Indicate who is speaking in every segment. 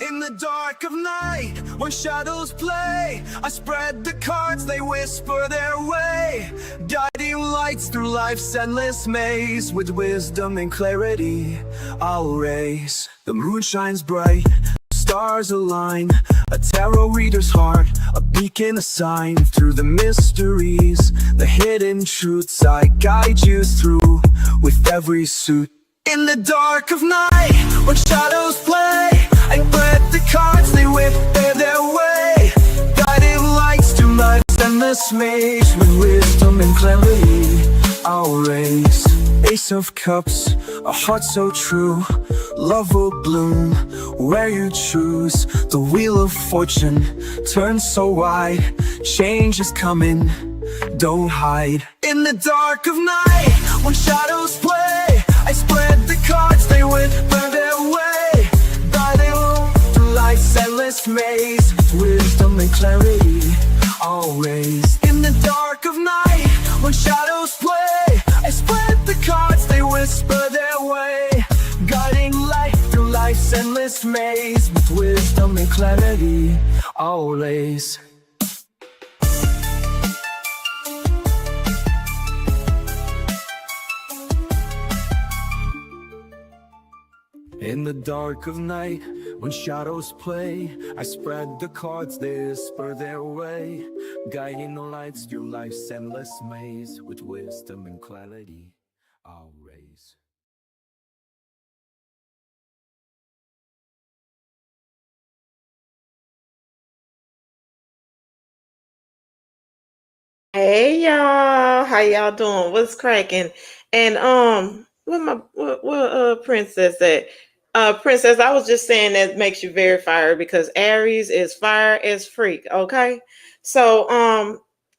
Speaker 1: In the dark of night, when shadows play, I spread the cards, they whisper their way, guiding lights through life's endless maze. With wisdom and clarity, I'll raise. The moon shines bright, stars align, a tarot reader's heart, a beacon, a sign. Through the mysteries, the hidden truths, I guide you through with every suit. In the dark of night, when shadows play, I spread the cards, they whisper their way, guiding lights to life's endless maze. With wisdom and clarity, I'll raise. Ace of Cups, a heart so true, love will bloom where you choose. The wheel of fortune turns so wide, change is coming, don't hide. In the dark of night, when shadows play, I spread the cards, they whisper their way, guiding through life's endless maze. Wisdom and clarity, always. In the dark of night, when shadows play, I spread the cards, they whisper their way, guiding light through life's endless maze. With wisdom and clarity, always. In the dark of night, when shadows play, I spread the cards, they whisper their way, guiding the lights through life's endless maze. With wisdom and clarity, I'll raise.
Speaker 2: Hey y'all, how y'all doing? What's cracking? And what princess at? Princess, I was just saying that makes you very fire because Aries is fire as freak. Okay, so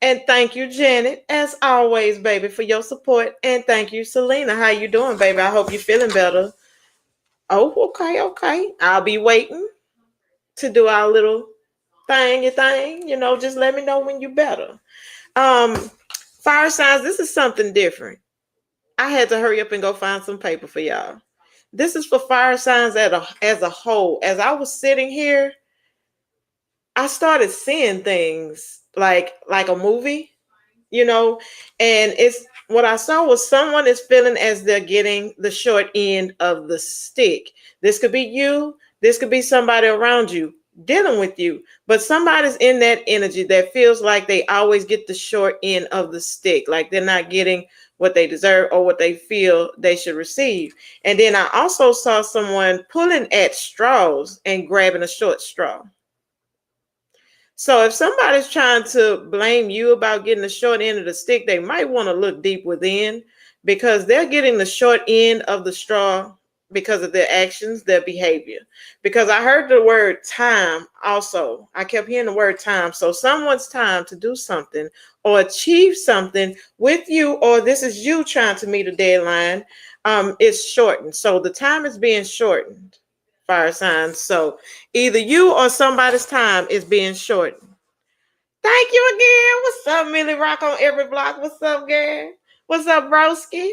Speaker 2: and thank you, Janet, as always, baby, for your support, and thank you, Selena. How you doing, baby? I hope you're feeling better. Oh, okay, okay. I'll be waiting to do our little thing. You know, just let me know when you better. Um, Fire signs, this is something different. I had to hurry up and go find some paper for y'all. This is for fire signs as a whole. As I was sitting here, I started seeing things like a movie, you know, and it's what I saw was someone is feeling as they're getting the short end of the stick. This could be you, this could be somebody around you dealing with you, but somebody's in that energy that feels like they always get the short end of the stick, like they're not getting what they deserve or what they feel they should receive. And then I also saw someone pulling at straws and grabbing a short straw. So if somebody's trying to blame you about getting the short end of the stick, they might want to look deep within because they're getting the short end of the straw because of their actions, their behavior. Because I heard the word time also. I kept hearing the word time. So someone's time to do something or achieve something with you, or this is you trying to meet a deadline, is shortened. So the time is being shortened, fire signs. So either you or somebody's time is being shortened. Thank you again. What's up, Millie Rock on every block? What's up, girl? What's up, broski?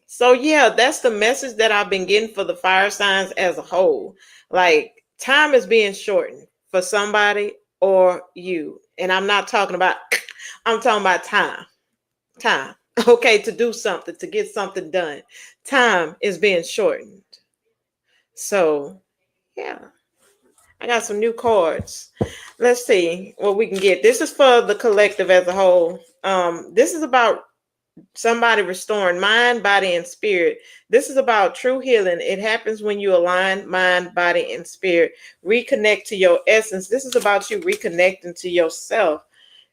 Speaker 2: So yeah, that's the message that I've been getting for the fire signs as a whole. Like time is being shortened for somebody or you. And I'm not talking about, I'm talking about time. Time. Okay, to do something, to get something done. Time is being shortened. So yeah. I got some new cards. Let's see what we can get. This is for the collective as a whole. This is about somebody restoring mind, body, and spirit. This is about true healing. It happens when you align mind, body, and spirit. Reconnect to your essence. This is about you reconnecting to yourself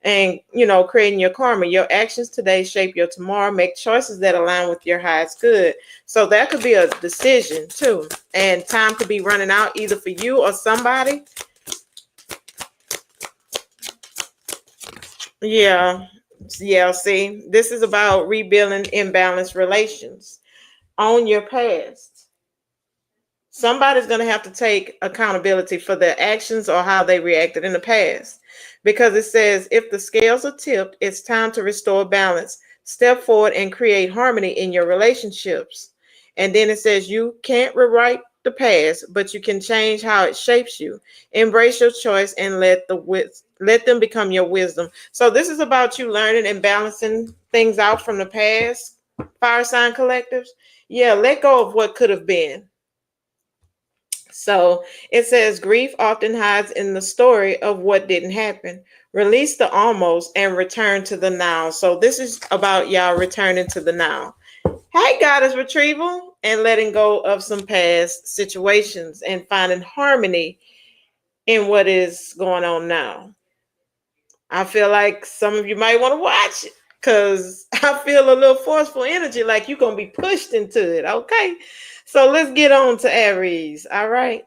Speaker 2: and, you know, creating your karma. Your actions today shape your tomorrow. Make choices that align with your highest good. So that could be a decision too. And time could be running out either for you or somebody. Yeah. Yeah, see, this is about rebuilding imbalanced relations. Own your past. Somebody's going to have to take accountability for their actions or how they reacted in the past. Because it says, if the scales are tipped, it's time to restore balance. Step forward and create harmony in your relationships. And then it says, you can't rewrite the past, but you can change how it shapes you. Embrace your choice and let them become your wisdom. So this is about you learning and balancing things out from the past, fire sign collectives. Yeah, let go of what could have been. So it says grief often hides in the story of what didn't happen. Release the almost and return to the now. So this is about y'all returning to the now. Hey, goddess retrieval, and letting go of some past situations and finding harmony in what is going on now. I feel like some of you might want to watch it because I feel a little forceful energy, like you're going to be pushed into it. Okay. So let's get on to Aries. All right.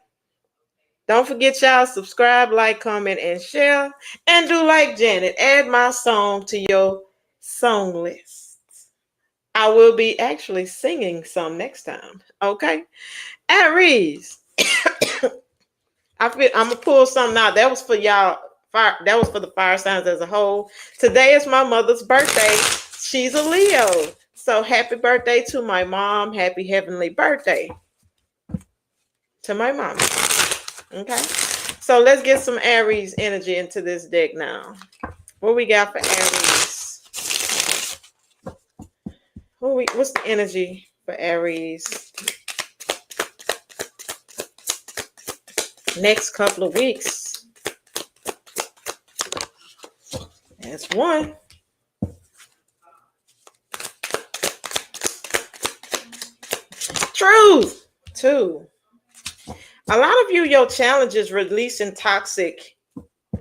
Speaker 2: Don't forget, y'all, subscribe, like, comment, and share. And do like Janet. Add my song to your song list. I will be actually singing some next time. Okay? Aries. I'm gonna pull something out. That was for y'all. That was for the fire signs as a whole. Today is my mother's birthday. She's a Leo. So happy birthday to my mom. Happy heavenly birthday to my mom. Okay, so let's get some Aries energy into this deck now. What we got for Aries? What's the energy for Aries next couple of weeks? That's one. Truth. Two. A lot of you, your challenge is releasing toxic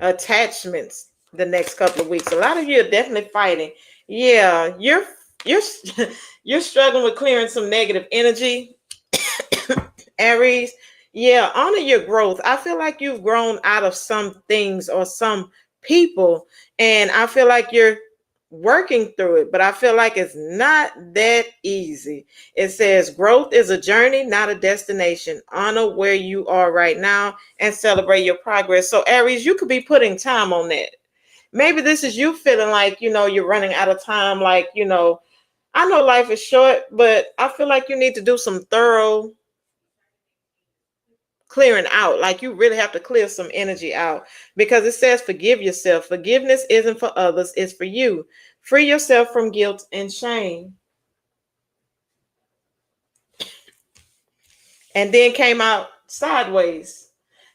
Speaker 2: attachments the next couple of weeks. A lot of you are definitely fighting. Yeah, you're you're struggling with clearing some negative energy. Aries, yeah, honor your growth. I feel like you've grown out of some things or some people, and I feel like you're working through it, but I feel like it's not that easy. It says growth is a journey, not a destination. Honor where you are right now and celebrate your progress. So Aries, you could be putting time on that. Maybe this is you feeling like, you're running out of time. Like, I know life is short, but I feel like you need to do some thorough clearing out. Like you really have to clear some energy out because it says forgive yourself. Forgiveness isn't for others, it's for you. Free yourself from guilt and shame. And then came out sideways.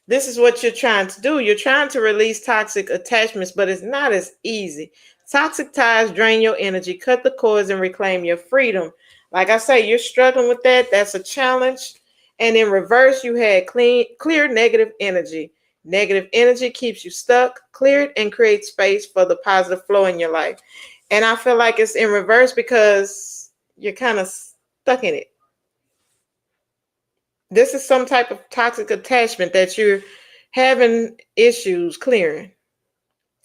Speaker 2: This is what you're trying to do. You're trying to release toxic attachments, but it's not as easy. Toxic ties drain your energy. Cut the cords and reclaim your freedom. Like I say, you're struggling with that. That's a challenge. And in reverse, you had clear negative energy. Negative energy keeps you stuck. Clear it and create space for the positive flow in your life. And I feel like it's in reverse because you're kind of stuck in it. This is some type of toxic attachment that you're having issues clearing.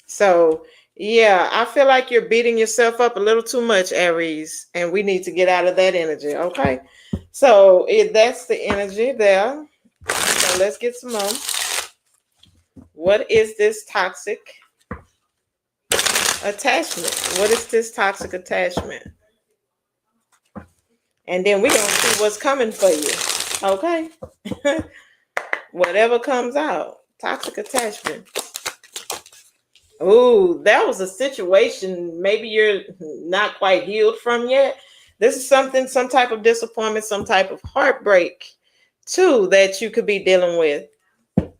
Speaker 2: So, yeah, I feel like you're beating yourself up a little too much, Aries, and we need to get out of that energy, okay? So, that's the energy there. So, let's get some more. What is this toxic attachment? What is this toxic attachment? And then we're going to see what's coming for you. Okay. Whatever comes out. Toxic attachment. Oh, that was a situation maybe you're not quite healed from yet. This is some type of disappointment, some type of heartbreak too that you could be dealing with. It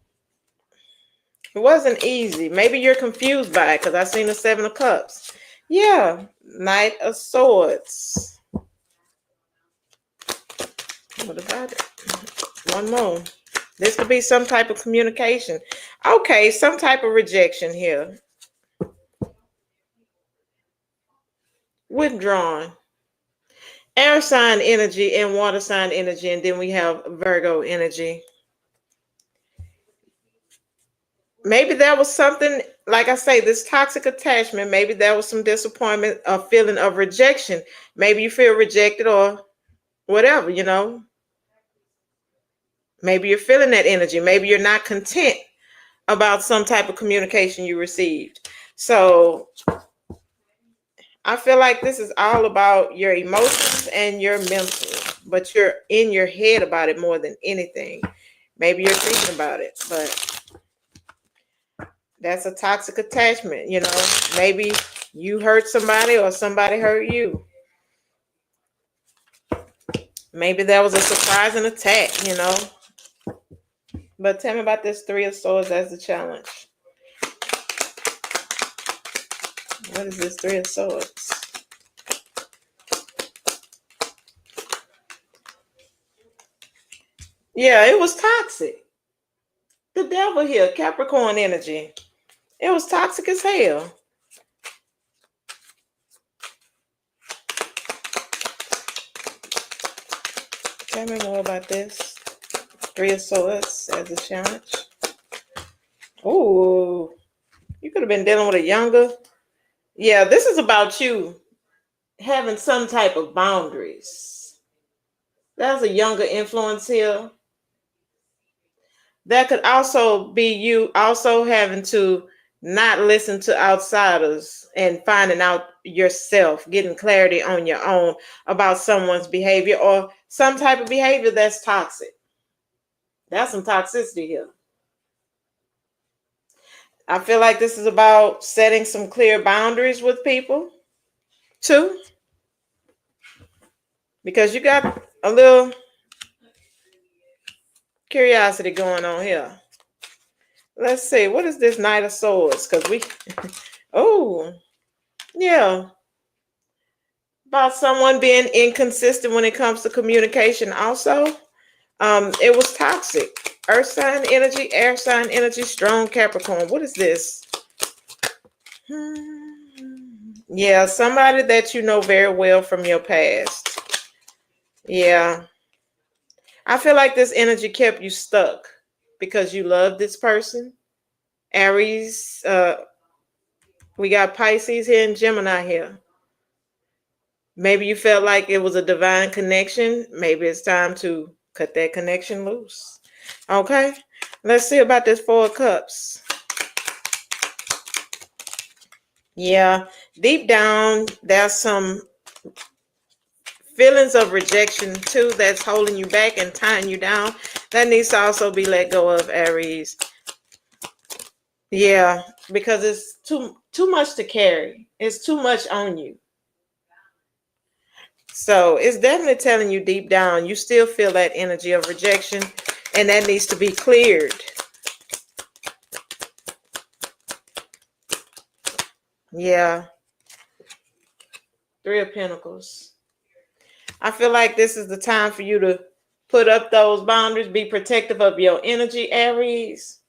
Speaker 2: wasn't easy. Maybe you're confused by it because I seen the 7 of Cups. Yeah. Knight of Swords. What about it? One more. This could be some type of communication. Okay, some type of rejection here. Withdrawn. Air sign energy and water sign energy, and then we have Virgo energy. Maybe that was something, like I say, this toxic attachment, maybe that was some disappointment, a feeling of rejection. Maybe you feel rejected or whatever, Maybe you're feeling that energy. Maybe you're not content about some type of communication you received. So I feel like this is all about your emotions and your mental, but you're in your head about it more than anything. Maybe you're thinking about it, but that's a toxic attachment, you know. Maybe you hurt somebody or somebody hurt you. Maybe that was a surprising attack, you know. But tell me about this Three of Swords as a challenge. What is this Three of Swords? Yeah, it was toxic. The devil here, Capricorn energy. It was toxic as hell. Tell me more about this. Three of Swords as a challenge. Oh, you could have been dealing with a younger. Yeah, this is about you having some type of boundaries. That's a younger influence here. That could also be you also having to not listen to outsiders and finding out yourself, getting clarity on your own about someone's behavior or some type of behavior that's toxic. That's some toxicity here. I feel like this is about setting some clear boundaries with people too, because you got a little curiosity going on here. Let's see, what is this Knight of Swords? Because we, oh, yeah, about someone being inconsistent when it comes to communication. Also, it was toxic. Earth sign energy, air sign energy, strong Capricorn. What is this? Yeah, somebody that you know very well from your past. Yeah. I feel like this energy kept you stuck because you love this person. Aries, we got Pisces here and Gemini here. Maybe you felt like it was a divine connection. Maybe it's time to cut that connection loose. Okay, let's see about this Four of Cups. Yeah, deep down, there's some feelings of rejection too that's holding you back and tying you down. That needs to also be let go of, Aries. Yeah, because it's too much to carry. It's too much on you. So it's definitely telling you deep down, you still feel that energy of rejection, and that needs to be cleared. Yeah. Three of Pentacles. I feel like this is the time for you to put up those boundaries, be protective of your energy, Aries.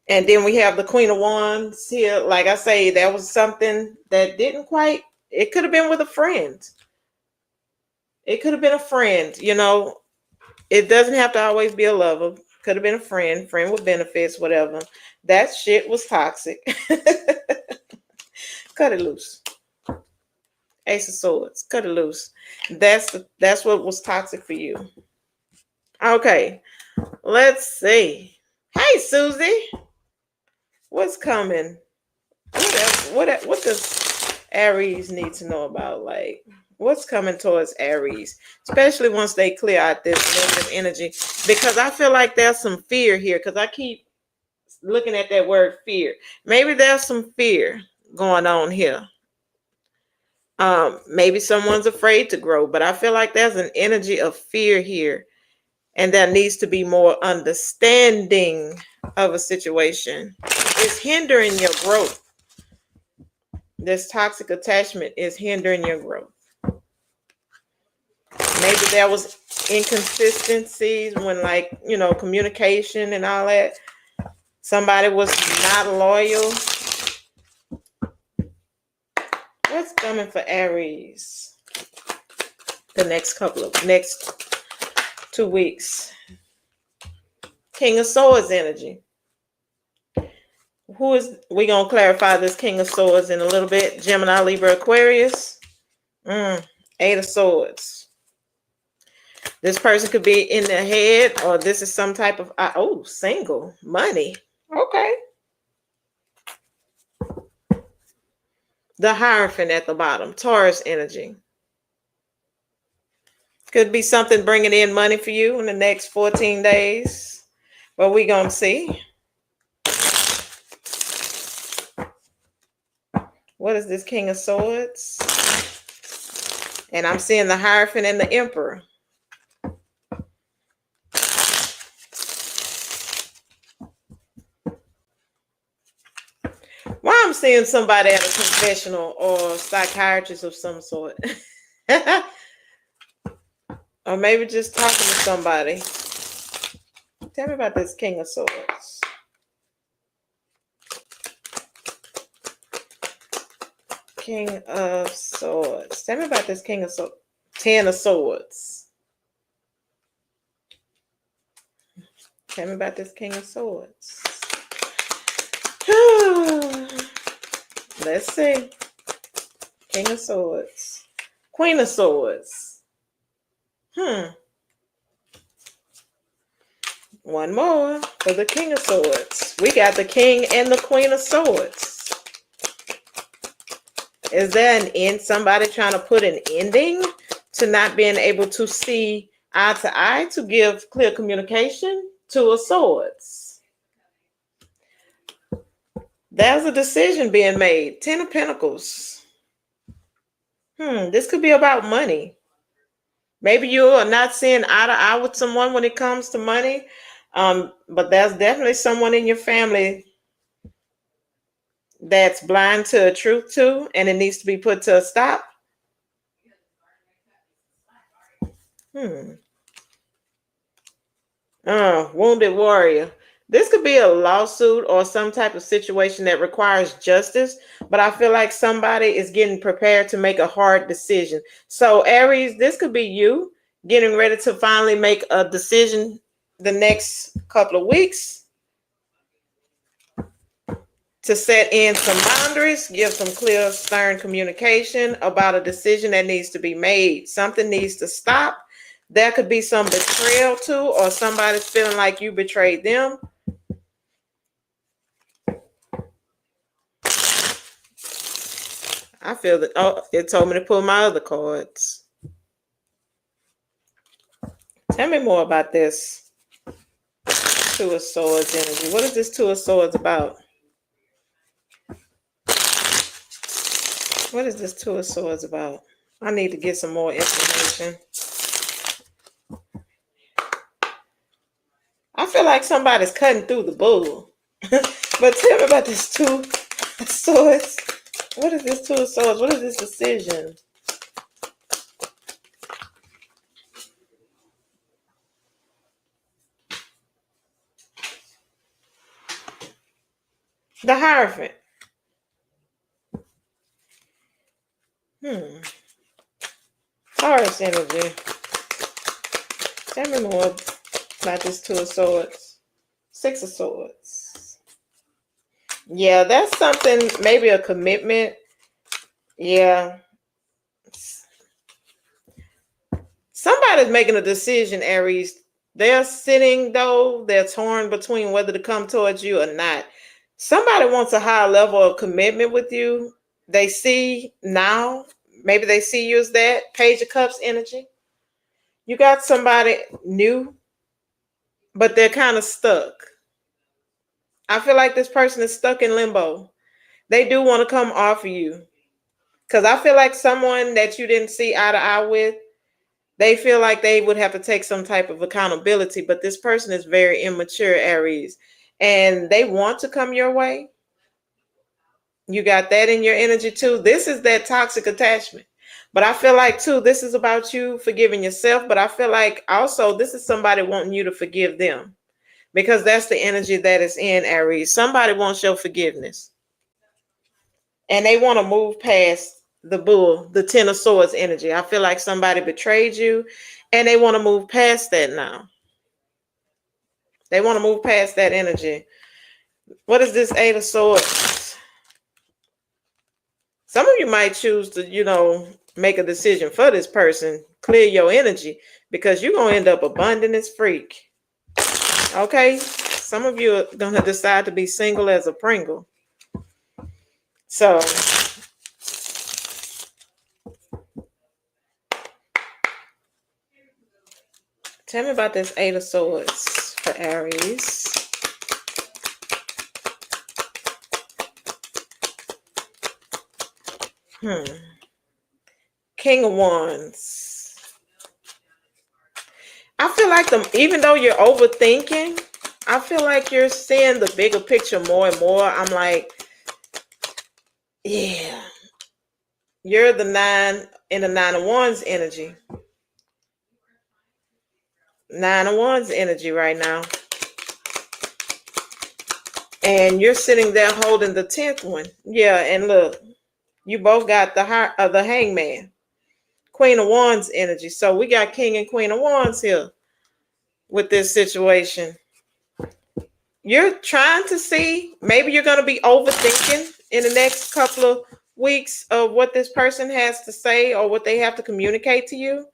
Speaker 2: And then we have the Queen of Wands here. Like I say, that was something that didn't quite, it could have been with a friend. It could have been a friend, you know. It doesn't have to always be a lover. Could have been a friend with benefits, whatever. That shit was toxic. Cut it loose. Ace of Swords. Cut it loose. That's what was toxic for you. Okay. Let's see. Hey, Susie. What's coming? What does Aries need to know about? Like, what's coming towards Aries, especially once they clear out this negative energy? Because I feel like there's some fear here, because I keep looking at that word fear. Maybe there's some fear going on here. Maybe someone's afraid to grow, but I feel like there's an energy of fear here, and there needs to be more understanding of a situation. It's hindering your growth. This toxic attachment is hindering your growth. Maybe there was inconsistencies when, like, you know, communication and all that. Somebody was not loyal. What's coming for Aries the next 2 weeks? King of Swords energy. We're going to clarify this King of Swords in a little bit. Gemini, Libra, Aquarius. Eight of Swords. This person could be in their head, or this is some type of, single, money. Okay. The Hierophant at the bottom, Taurus energy. Could be something bringing in money for you in the next 14 days. But we're going to see. What is this King of Swords? And I'm seeing the Hierophant and the Emperor. Why I'm seeing somebody at a confessional or psychiatrist of some sort. Or maybe just talking to somebody. Tell me about this King of Swords. King of Swords. Tell me about this King of Swords. 10 of Swords. Tell me about this King of Swords. Let's see. King of Swords. Queen of Swords. One more for the King of Swords. We got the King and the Queen of Swords. Is there an end? Somebody trying to put an ending to not being able to see eye to eye to give clear communication? Two of Swords. There's a decision being made. 10 of Pentacles. This could be about money. Maybe you are not seeing eye to eye with someone when it comes to money. But there's definitely someone in your family that's blind to a truth too, and it needs to be put to a stop. Wounded warrior. This could be a lawsuit or some type of situation that requires justice, but I feel like somebody is getting prepared to make a hard decision. So Aries, this could be you getting ready to finally make a decision the next couple of weeks to set in some boundaries, give some clear, stern communication about a decision that needs to be made. Something needs to stop. There could be some betrayal too, or somebody's feeling like you betrayed them. I feel that, it told me to pull my other cards. Tell me more about this Two of Swords energy. What is this Two of Swords about? What is this Two of Swords about? I need to get some more information. I feel like somebody's cutting through the bull. But tell me about this Two of Swords. What is this Two of Swords? What is this decision? The Hierophant. Taurus energy. Tell me more about this Two of Swords. Six of Swords. Yeah, that's something, maybe a commitment. Yeah. Somebody's making a decision, Aries. They're sitting, though. They're torn between whether to come towards you or not. Somebody wants a higher level of commitment with you. They see now, maybe they see you as that Page of Cups energy. You got somebody new, but they're kind of stuck. I feel like this person is stuck in limbo. They do want to come offer you. Because I feel like someone that you didn't see eye to eye with, they feel like they would have to take some type of accountability. But this person is very immature, Aries. And they want to come your way. You got that in your energy too. This is that toxic attachment. But I feel like too, this is about you forgiving yourself. But I feel like also this is somebody wanting you to forgive them. Because that's the energy that is in Aries. Somebody wants your forgiveness. And they want to move past the bull, the Ten of Swords energy. I feel like somebody betrayed you and they want to move past that now. They want to move past that energy. What is this Eight of Swords? Some of you might choose to, make a decision for this person, clear your energy. because you're going to end up abundant freak. Okay? Some of you are going to decide to be single as a Pringle. So, tell me about this Eight of Swords for Aries. King of Wands. I feel like even though you're overthinking, I feel like you're seeing the bigger picture more and more. I'm like, yeah. You're the Nine of Wands energy. Nine of Wands energy right now. And you're sitting there holding the 10th one. Yeah, and look, you both got the Hangman. Queen of Wands energy. So we got King and Queen of Wands here with this situation. You're trying to see, maybe you're going to be overthinking in the next couple of weeks of what this person has to say or what they have to communicate to you.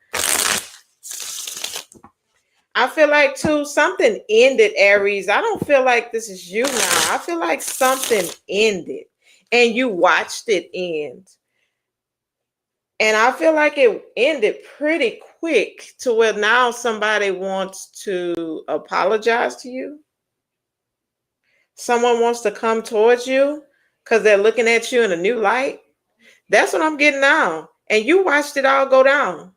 Speaker 2: I feel like too, something ended, Aries. I don't feel like this is you now. I feel like something ended and you watched it end. And I feel like it ended pretty quick to where now somebody wants to apologize to you. Someone wants to come towards you because they're looking at you in a new light. That's what I'm getting now. And you watched it all go down.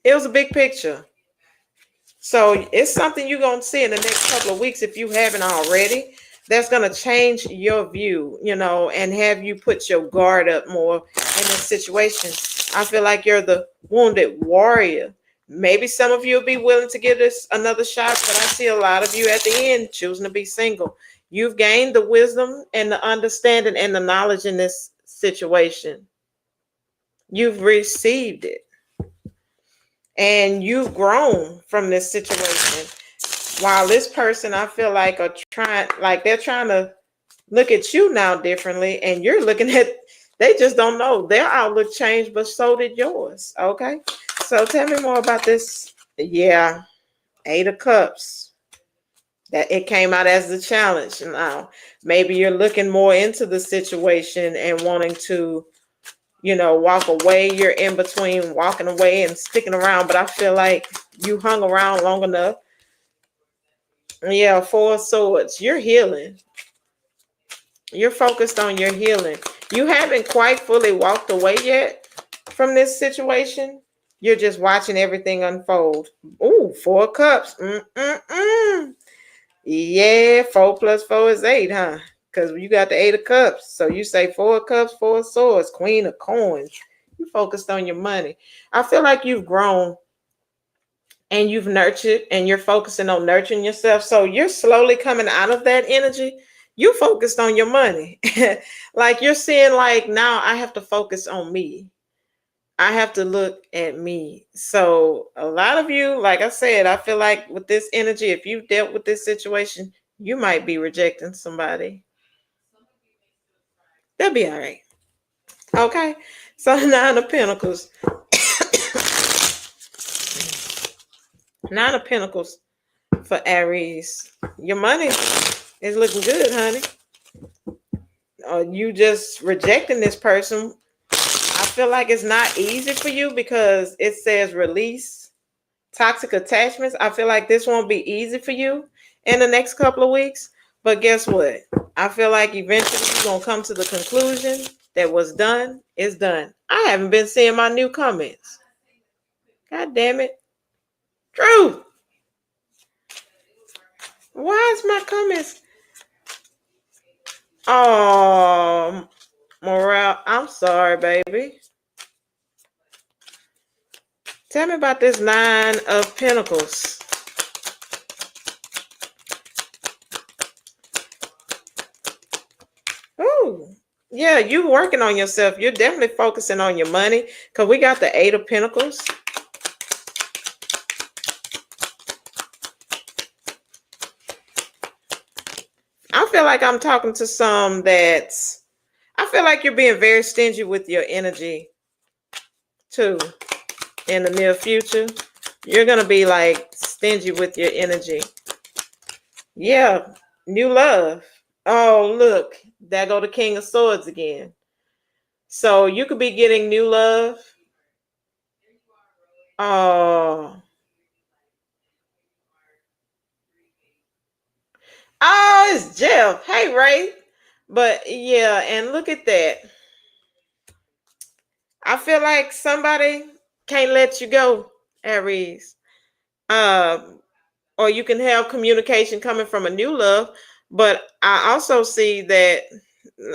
Speaker 2: It was a big picture. So it's something you're going to see in the next couple of weeks if you haven't already. That's going to change your view, and have you put your guard up more in this situation. I feel like you're the wounded warrior. Maybe some of you will be willing to give this another shot, but I see a lot of you at the end choosing to be single. You've gained the wisdom and the understanding and the knowledge in this situation. You've received it. And you've grown from this situation. While this person, I feel like, they're trying to look at you now differently, and you're looking at, they just don't know. Their outlook changed, but so did yours. Okay. So tell me more about this. Yeah. Eight of Cups. That it came out as the challenge. Now, maybe you're looking more into the situation and wanting to, walk away. You're in between walking away and sticking around, but I feel like you hung around long enough. Yeah, Four of Swords. You're healing. You're focused on your healing. You haven't quite fully walked away yet from this situation. You're just watching everything unfold. Ooh, Four of Cups. Yeah, 4 plus 4 is 8, huh? Because you got the 8 of Cups. So you say 4 of Cups, 4 of Swords, Queen of Coins. You focused on your money. I feel like you've grown and you've nurtured and you're focusing on nurturing yourself. So you're slowly coming out of that energy. You focused on your money. Like you're seeing, like, now I have to focus on me. I have to look at me. So a lot of you, like I said, I feel like with this energy, if you've dealt with this situation, you might be rejecting somebody. They'll be all right. Okay. So Nine of Pentacles. Nine of Pentacles for Aries. Your money is looking good, honey. You just rejecting this person. I feel like it's not easy for you because it says release toxic attachments. I feel like this won't be easy for you in the next couple of weeks. But guess what? I feel like eventually you're going to come to the conclusion that what's done is done. I haven't been seeing my new comments. God damn it. Truth. Why is my comments? Oh, Morale. I'm sorry, baby. Tell me about this Nine of Pentacles. Ooh, yeah, you working on yourself. You're definitely focusing on your money because we got the Eight of Pentacles. I feel like I'm talking to some I feel like you're being very stingy with your energy too. in the near future. You're going to be like stingy with your energy. Yeah, new love. Oh, look, there go the King of Swords again. So you could be getting new love. Oh, oh, it's Jeff. Hey, Ray. But yeah, and look at that. I feel like somebody can't let you go, Aries. Um, or you can have communication coming from a new love. But I also see that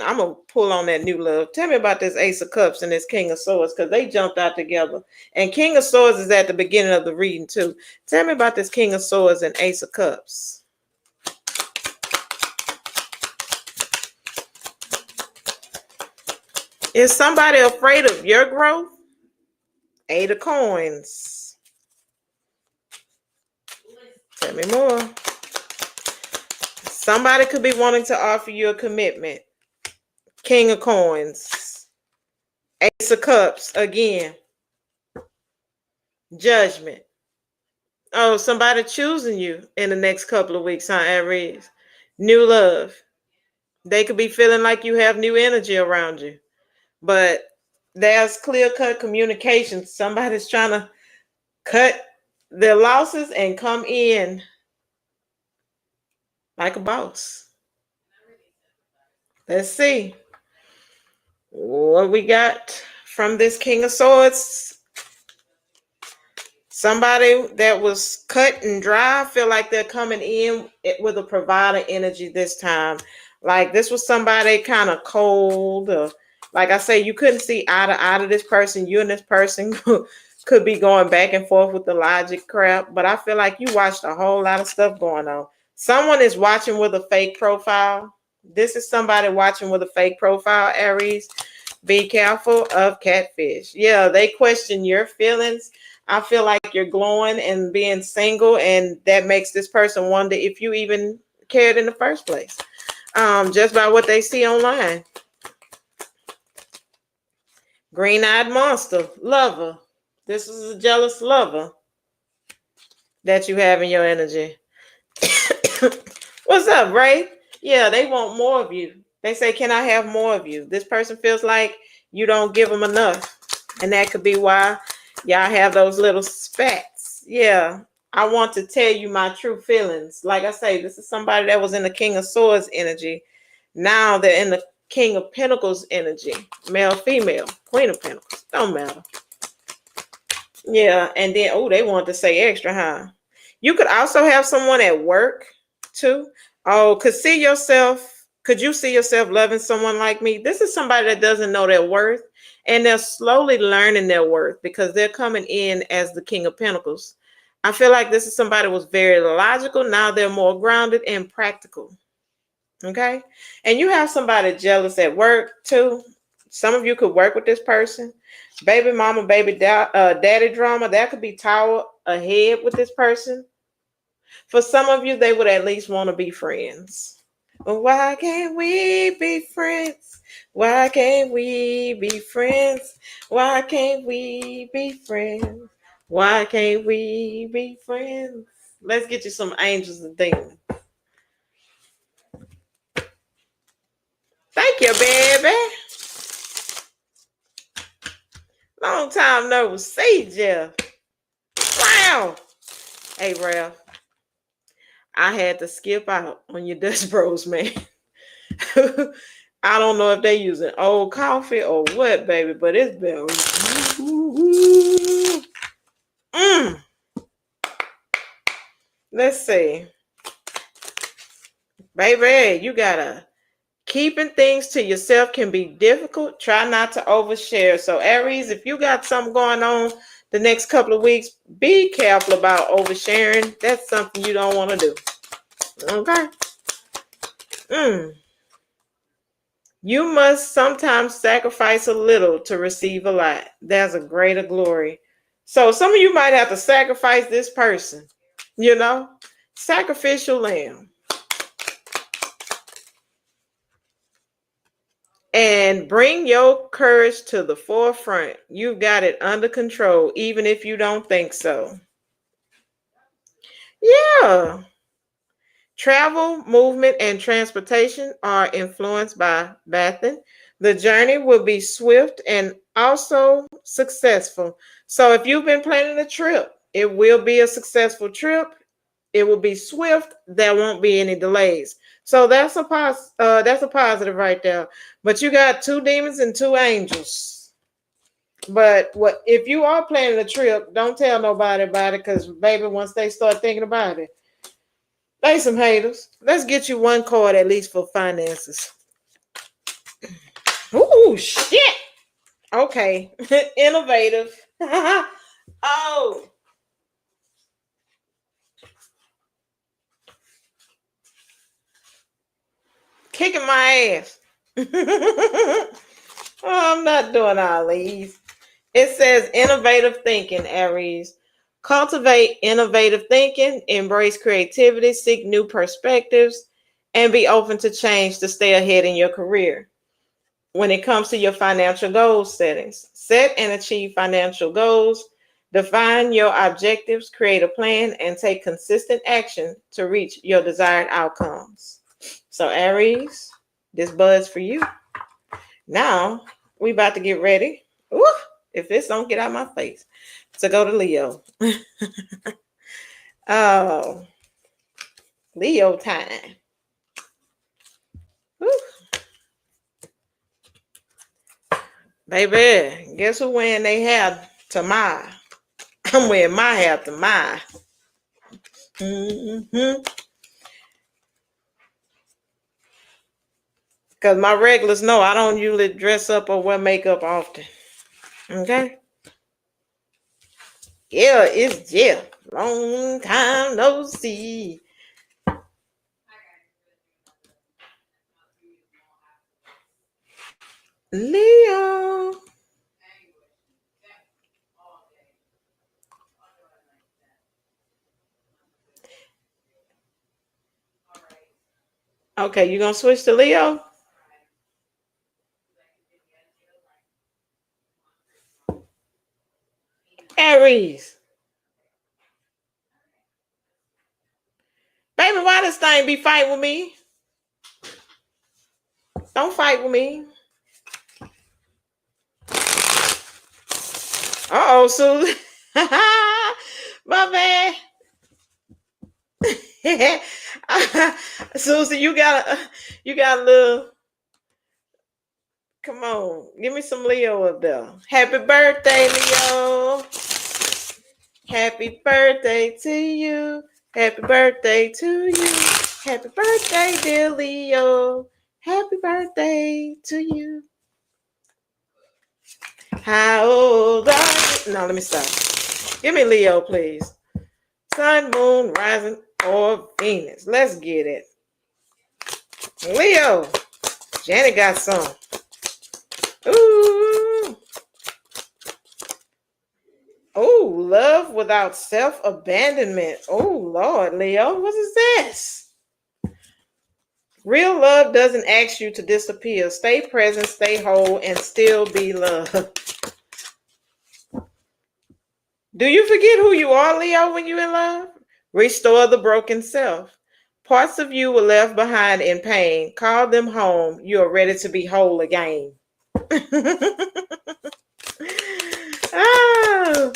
Speaker 2: I'm gonna pull on that new love. Tell me about this Ace of Cups and this King of Swords because they jumped out together. And King of Swords is at the beginning of the reading too. Tell me about this King of Swords and Ace of Cups. Is somebody afraid of your growth? Eight of Coins. Tell me more. Somebody could be wanting to offer you a commitment. King of Coins. Ace of Cups again. Judgment. Oh, somebody choosing you in the next couple of weeks, huh, Aries? New love. They could be feeling like you have new energy around you. But there's clear-cut communication. Somebody's trying to cut their losses and come in like a boss. Let's see what we got from this King of Swords. Somebody that was cut and dry, feel like they're coming in with a provider energy this time. Like this was somebody kind of cold. Like I say, you couldn't see eye to eye to this person. You and this person could be going back and forth with the logic crap. But I feel like you watched a whole lot of stuff going on. Someone is watching with a fake profile. This is somebody watching with a fake profile, Aries. Be careful of catfish. Yeah, they question your feelings. I feel like you're glowing and being single, and that makes this person wonder if you even cared in the first place. Just by what they see online. Green-eyed monster, lover. This is a jealous lover that you have in your energy. What's up, Ray? Yeah, they want more of you. They say, can I have more of you? This person feels like you don't give them enough. And that could be why y'all have those little spats. Yeah, I want to tell you my true feelings. Like I say, this is somebody that was in the King of Swords energy. Now they're in the King of Pentacles energy. Male, female, Queen of Pentacles. Don't matter. Yeah, and then, oh, they want to say extra, huh? You could also have someone at work, too. Oh, could you see yourself loving someone like me? This is somebody that doesn't know their worth, and they're slowly learning their worth because they're coming in as the King of Pentacles. I feel like this is somebody who was very logical. Now they're more grounded and practical. Okay? And you have somebody jealous at work, too. Some of you could work with this person. Baby mama, daddy drama. That could be tower ahead with this person. For some of you, they would at least want to be friends. Why can't we be friends? Why can't we be friends? Why can't we be friends? Why can't we be friends? Let's get you some angels and demons. Thank you, baby. Long time no see, Jeff. Wow. Hey, Ralph. I had to skip out on your Dutch Bros, man. I don't know if they using old coffee or what, baby, but it's been. Let's see. Baby, you gotta keeping things to yourself can be difficult. Try not to overshare. So, Aries, if you got something going on the next couple of weeks, be careful about oversharing. That's something you don't want to do. Okay? You must sometimes sacrifice a little to receive a lot. There's a greater glory. So some of you might have to sacrifice this person, sacrificial lamb. and bring your courage to the forefront. You've got it under control, even if you don't think so. Yeah. Travel, movement, and transportation are influenced by Bathan. The journey will be swift and also successful. So if you've been planning a trip, it will be a successful trip. It will be swift. There won't be any delays. So that's a positive right there. But you got two demons and two angels. But what if you are planning a trip? Don't tell nobody about it, because baby, once they start thinking about it, they some haters. Let's get you one card at least for finances. Ooh, shit. Okay. Innovative. Oh. Kicking my ass. Oh, I'm not doing all these. It says innovative thinking, Aries. Cultivate innovative thinking, embrace creativity, seek new perspectives, and be open to change to stay ahead in your career. When it comes to your financial goals settings, set and achieve financial goals, define your objectives, create a plan, and take consistent action to reach your desired outcomes. So Aries, this bud's for you. Now we about to get ready. Ooh, if this don't get out of my face, to go to Leo. Oh, Leo time. Ooh. Baby, guess who wearing their hair to my? I'm wearing my hair to my. Because my regulars know I don't usually dress up or wear makeup often. Okay? Yeah, it's Jeff. Long time no see. Leo. Okay, you gonna switch to Leo? Aries. Baby, why this thing be fighting with me? Don't fight with me. Uh-oh, Susan. My bad. Susan, you got a little. Come on, give me some Leo up there. Happy birthday, Leo. Happy birthday to you. Happy birthday to you. Happy birthday, dear Leo. Happy birthday to you. How old are you? No, let me stop. Give me Leo, please. Sun, moon, rising, or Venus. Let's get it. Leo. Janet got some. Ooh. Oh, love without self-abandonment. Oh, Lord, Leo, what is this? Real love doesn't ask you to disappear. Stay present, stay whole, and still be loved. Do you forget who you are, Leo, when you're in love? Restore the broken self. Parts of you were left behind in pain. Call them home. You are ready to be whole again.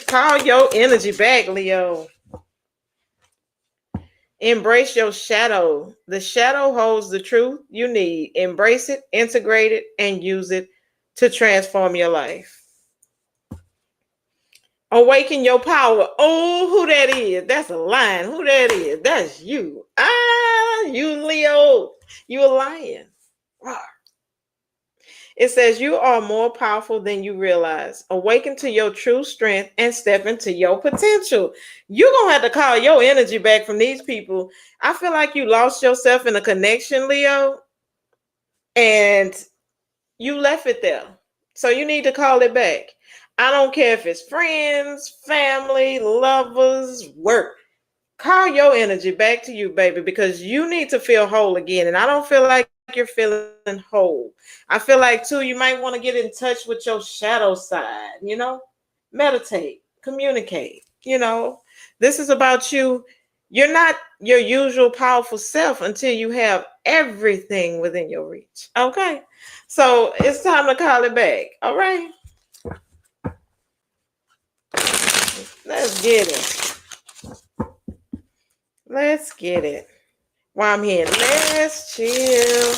Speaker 2: Call your energy back, Leo. Embrace your shadow. The shadow holds the truth you need. Embrace it, integrate it, and use it to transform your life. Awaken your power. Oh, who that is? That's a lion. Who that is? That's you. You Leo. You a lion. It says you are more powerful than you realize. Awaken to your true strength and step into your potential. You're going to have to call your energy back from these people. I feel like you lost yourself in a connection, Leo, and you left it there. So you need to call it back. I don't care if it's friends, family, lovers, work. Call your energy back to you, baby, because you need to feel whole again. And I don't feel like you're feeling whole. I feel like too, you might want to get in touch with your shadow side, meditate, communicate, this is about you. You're not your usual powerful self until you have everything within your reach. Okay. So it's time to call it back. All right. Let's get it. Let's get it. While I'm here, let's chill.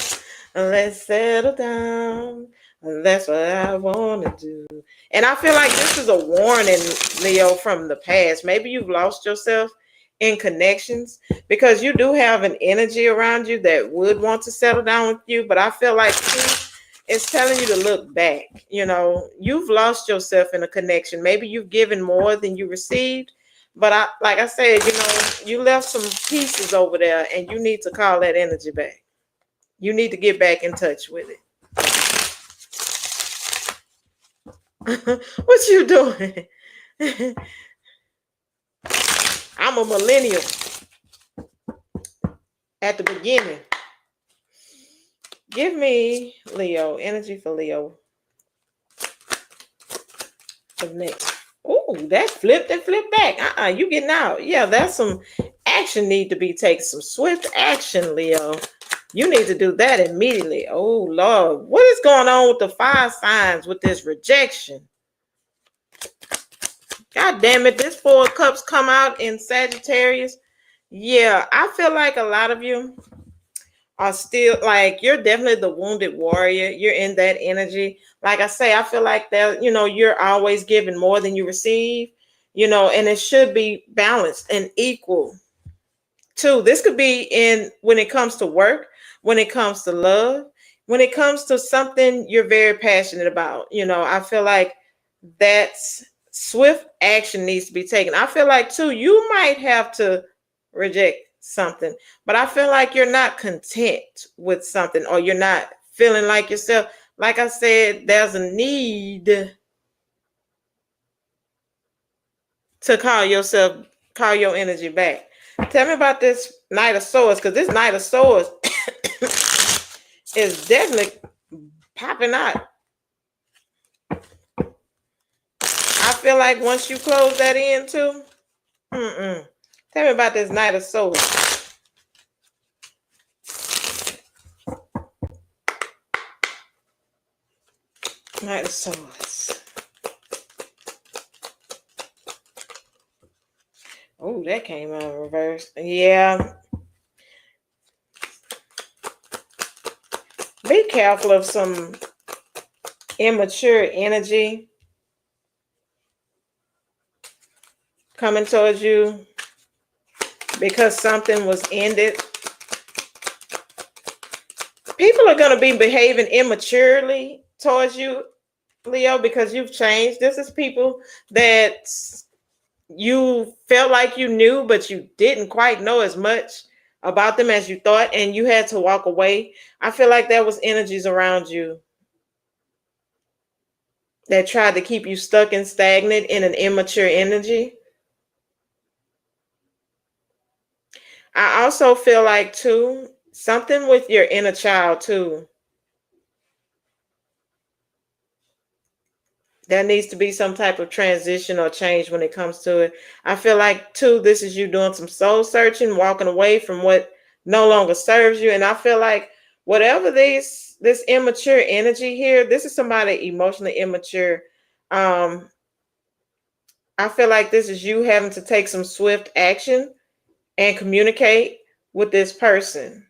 Speaker 2: Let's settle down. That's what I want to do. And I feel like this is a warning, Leo, from the past. Maybe you've lost yourself in connections because you do have an energy around you that would want to settle down with you. But I feel like it's telling you to look back. You've lost yourself in a connection. Maybe you've given more than you received. But like I said, you left some pieces over there and you need to call that energy back. You need to get back in touch with it. What you doing? I'm a millennial at the beginning. Give me Leo, energy for Leo. The next. Oh, that flipped and flipped back. You getting out. Yeah, that's some action need to be taken. Some swift action, Leo. You need to do that immediately. Oh, Lord. What is going on with the fire signs with this rejection? God damn it. This 4 of Cups come out in Sagittarius. Yeah, I feel like a lot of you are still like, you're definitely the wounded warrior. You're in that energy. Like I say, I feel like that, you're always giving more than you receive, and it should be balanced and equal too. This could be when it comes to work, when it comes to love, when it comes to something you're very passionate about. I feel like that's swift action needs to be taken. I feel like too, you might have to reject something, but I feel like you're not content with something, or you're not feeling like yourself. Like I said, there's a need to call your energy back. Tell me about this Knight of Swords, because this Knight of Swords is definitely popping out. I feel like once you close that in too, tell me about this Knight of Swords. Knight of Swords. Oh, that came out in reverse. Yeah. Be careful of some immature energy coming towards you because something was ended. People are going to be behaving immaturely towards you, Leo, because you've changed. This is people that you felt like you knew, but you didn't quite know as much about them as you thought, and you had to walk away. I feel like there was energies around you that tried to keep you stuck and stagnant in an immature energy. I also feel like too, something with your inner child too. There needs to be some type of transition or change when it comes to it. I feel like too, this is you doing some soul searching, walking away from what no longer serves you. And I feel like whatever this immature energy here, this is somebody emotionally immature. I feel like this is you having to take some swift action and communicate with this person.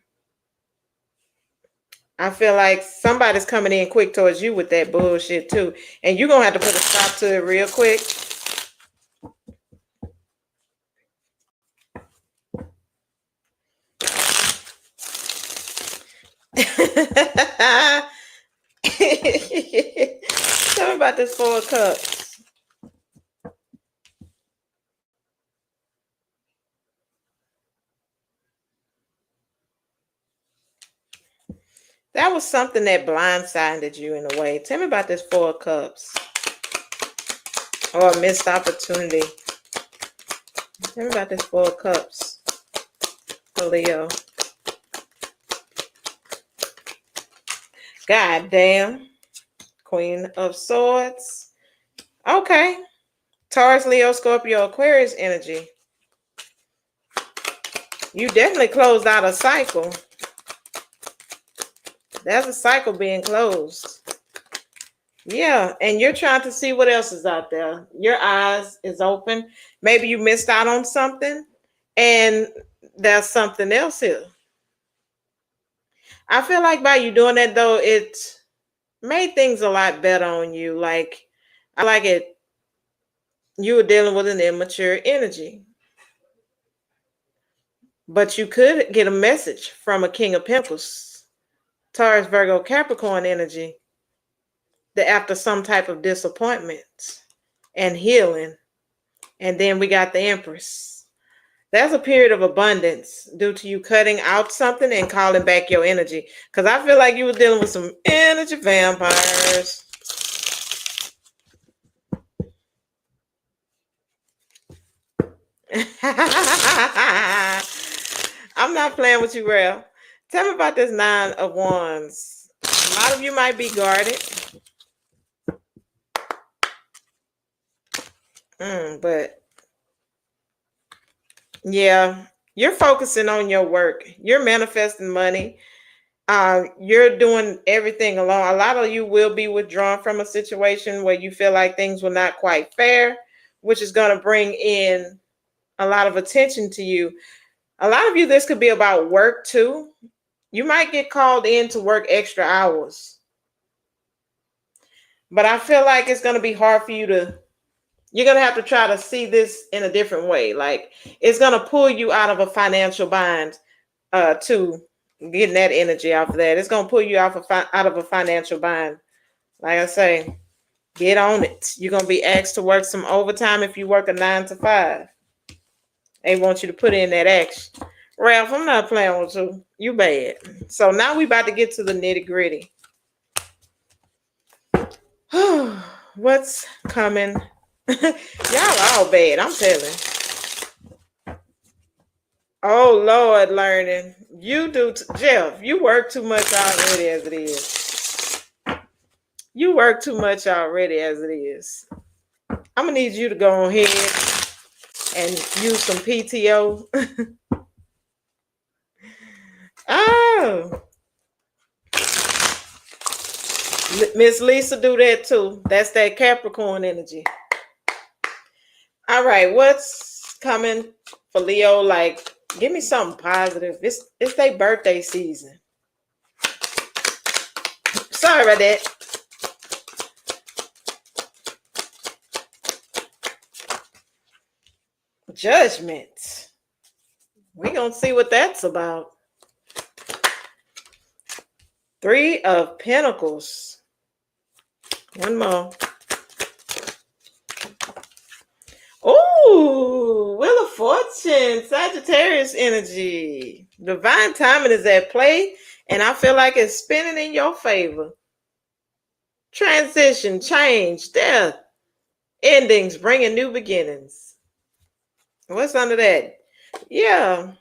Speaker 2: I feel like somebody's coming in quick towards you with that bullshit too. And you're going to have to put a stop to it real quick. Tell me about this 4 of Cups. That was something that blindsided you in a way. Tell me about this 4 of Cups. Or a missed opportunity. Tell me about this 4 of Cups for Leo. God damn. Queen of Swords. Okay. Taurus, Leo, Scorpio, Aquarius energy. You definitely closed out a cycle. There's a cycle being closed. Yeah, and you're trying to see what else is out there. Your eyes is open. Maybe you missed out on something, and there's something else here. I feel like by you doing that, though, it made things a lot better on you. Like, I like it. You were dealing with an immature energy. But you could get a message from a King of Pentacles, Taurus, Virgo, Capricorn energy, that after some type of disappointment and healing. And then we got the Empress. That's a period of abundance due to you cutting out something and calling back your energy. Because I feel like you were dealing with some energy vampires. I'm not playing with you, Ralph. Tell me about this 9 of Wands. A lot of you might be guarded. But yeah, you're focusing on your work. You're manifesting money. You're doing everything alone. A lot of you will be withdrawn from a situation where you feel like things were not quite fair, which is going to bring in a lot of attention to you. A lot of you, this could be about work too. You might get called in to work extra hours. But I feel like it's going to be hard for you to, you're going to have to try to see this in a different way. Like, it's going to pull you out of a financial bind to getting that energy off of that. It's going to pull you out of a financial bind. Like I say, get on it. You're going to be asked to work some overtime if you work a 9 to 5. They want you to put in that action. Ralph, I'm not playing with you. You bad. So now we about to get to the nitty gritty. What's coming? Y'all all bad, I'm telling. Oh, Lord, learning. You do, Jeff, you work too much already as it is. You work too much already as it is. I'm going to need you to go ahead and use some PTO. Oh. Miss Lisa do that too. That's that Capricorn energy. All right, what's coming for Leo? Like, give me something positive. It's their birthday season. Sorry about that. Judgment. We're going to see what that's about. 3 of Pentacles. One more. Oh, Wheel of Fortune, Sagittarius energy. Divine timing is at play, and I feel like it's spinning in your favor. Transition, change, death, endings, bringing new beginnings. What's under that? Yeah.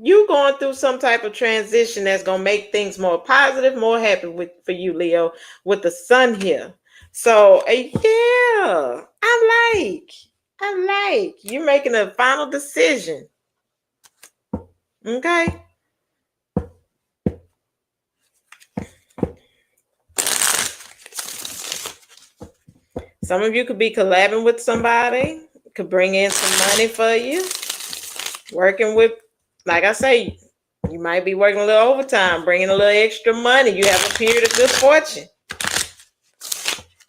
Speaker 2: You going through some type of transition that's going to make things more positive, more happy for you, Leo, with the sun here. So, yeah, I like you're making a final decision. Okay. Some of you could be collabing with somebody, could bring in some money for you. Working with, like I say, you might be working a little overtime, bringing a little extra money. You have a period of good fortune.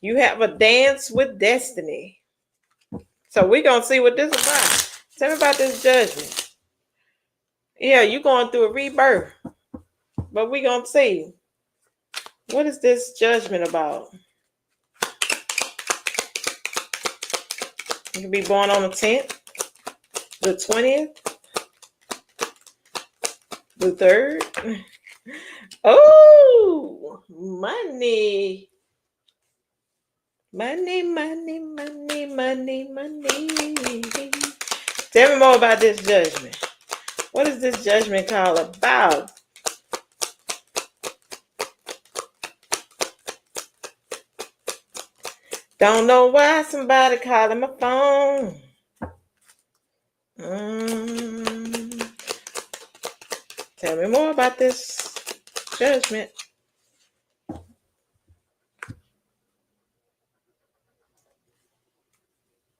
Speaker 2: You have a dance with destiny. So we're going to see what this is about. Tell me about this judgment. Yeah, you're going through a rebirth. But we're going to see. What is this judgment about? You can be born on the 10th, the 20th, the 3rd. Oh, money. Money, money, money, money, money. Tell me more about this judgment. What is this judgment call about? Don't know why somebody calling my phone. Mm. Tell me more about this judgment.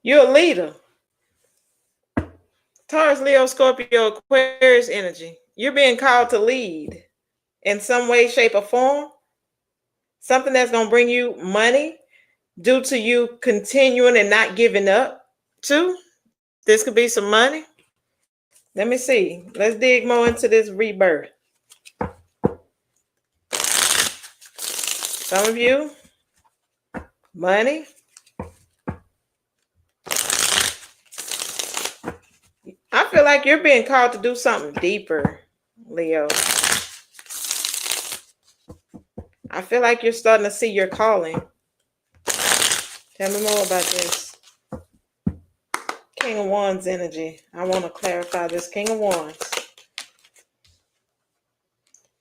Speaker 2: You're a leader. Taurus, Leo, Scorpio, Aquarius energy. You're being called to lead in some way, shape, or form. Something that's going to bring you money due to you continuing and not giving up. Too. This could be some money. Let me see. Let's dig more into this rebirth. Some of you, money. I feel like you're being called to do something deeper, Leo. I feel like you're starting to see your calling. Tell me more about this. King of Wands energy. I want to clarify this. King of Wands.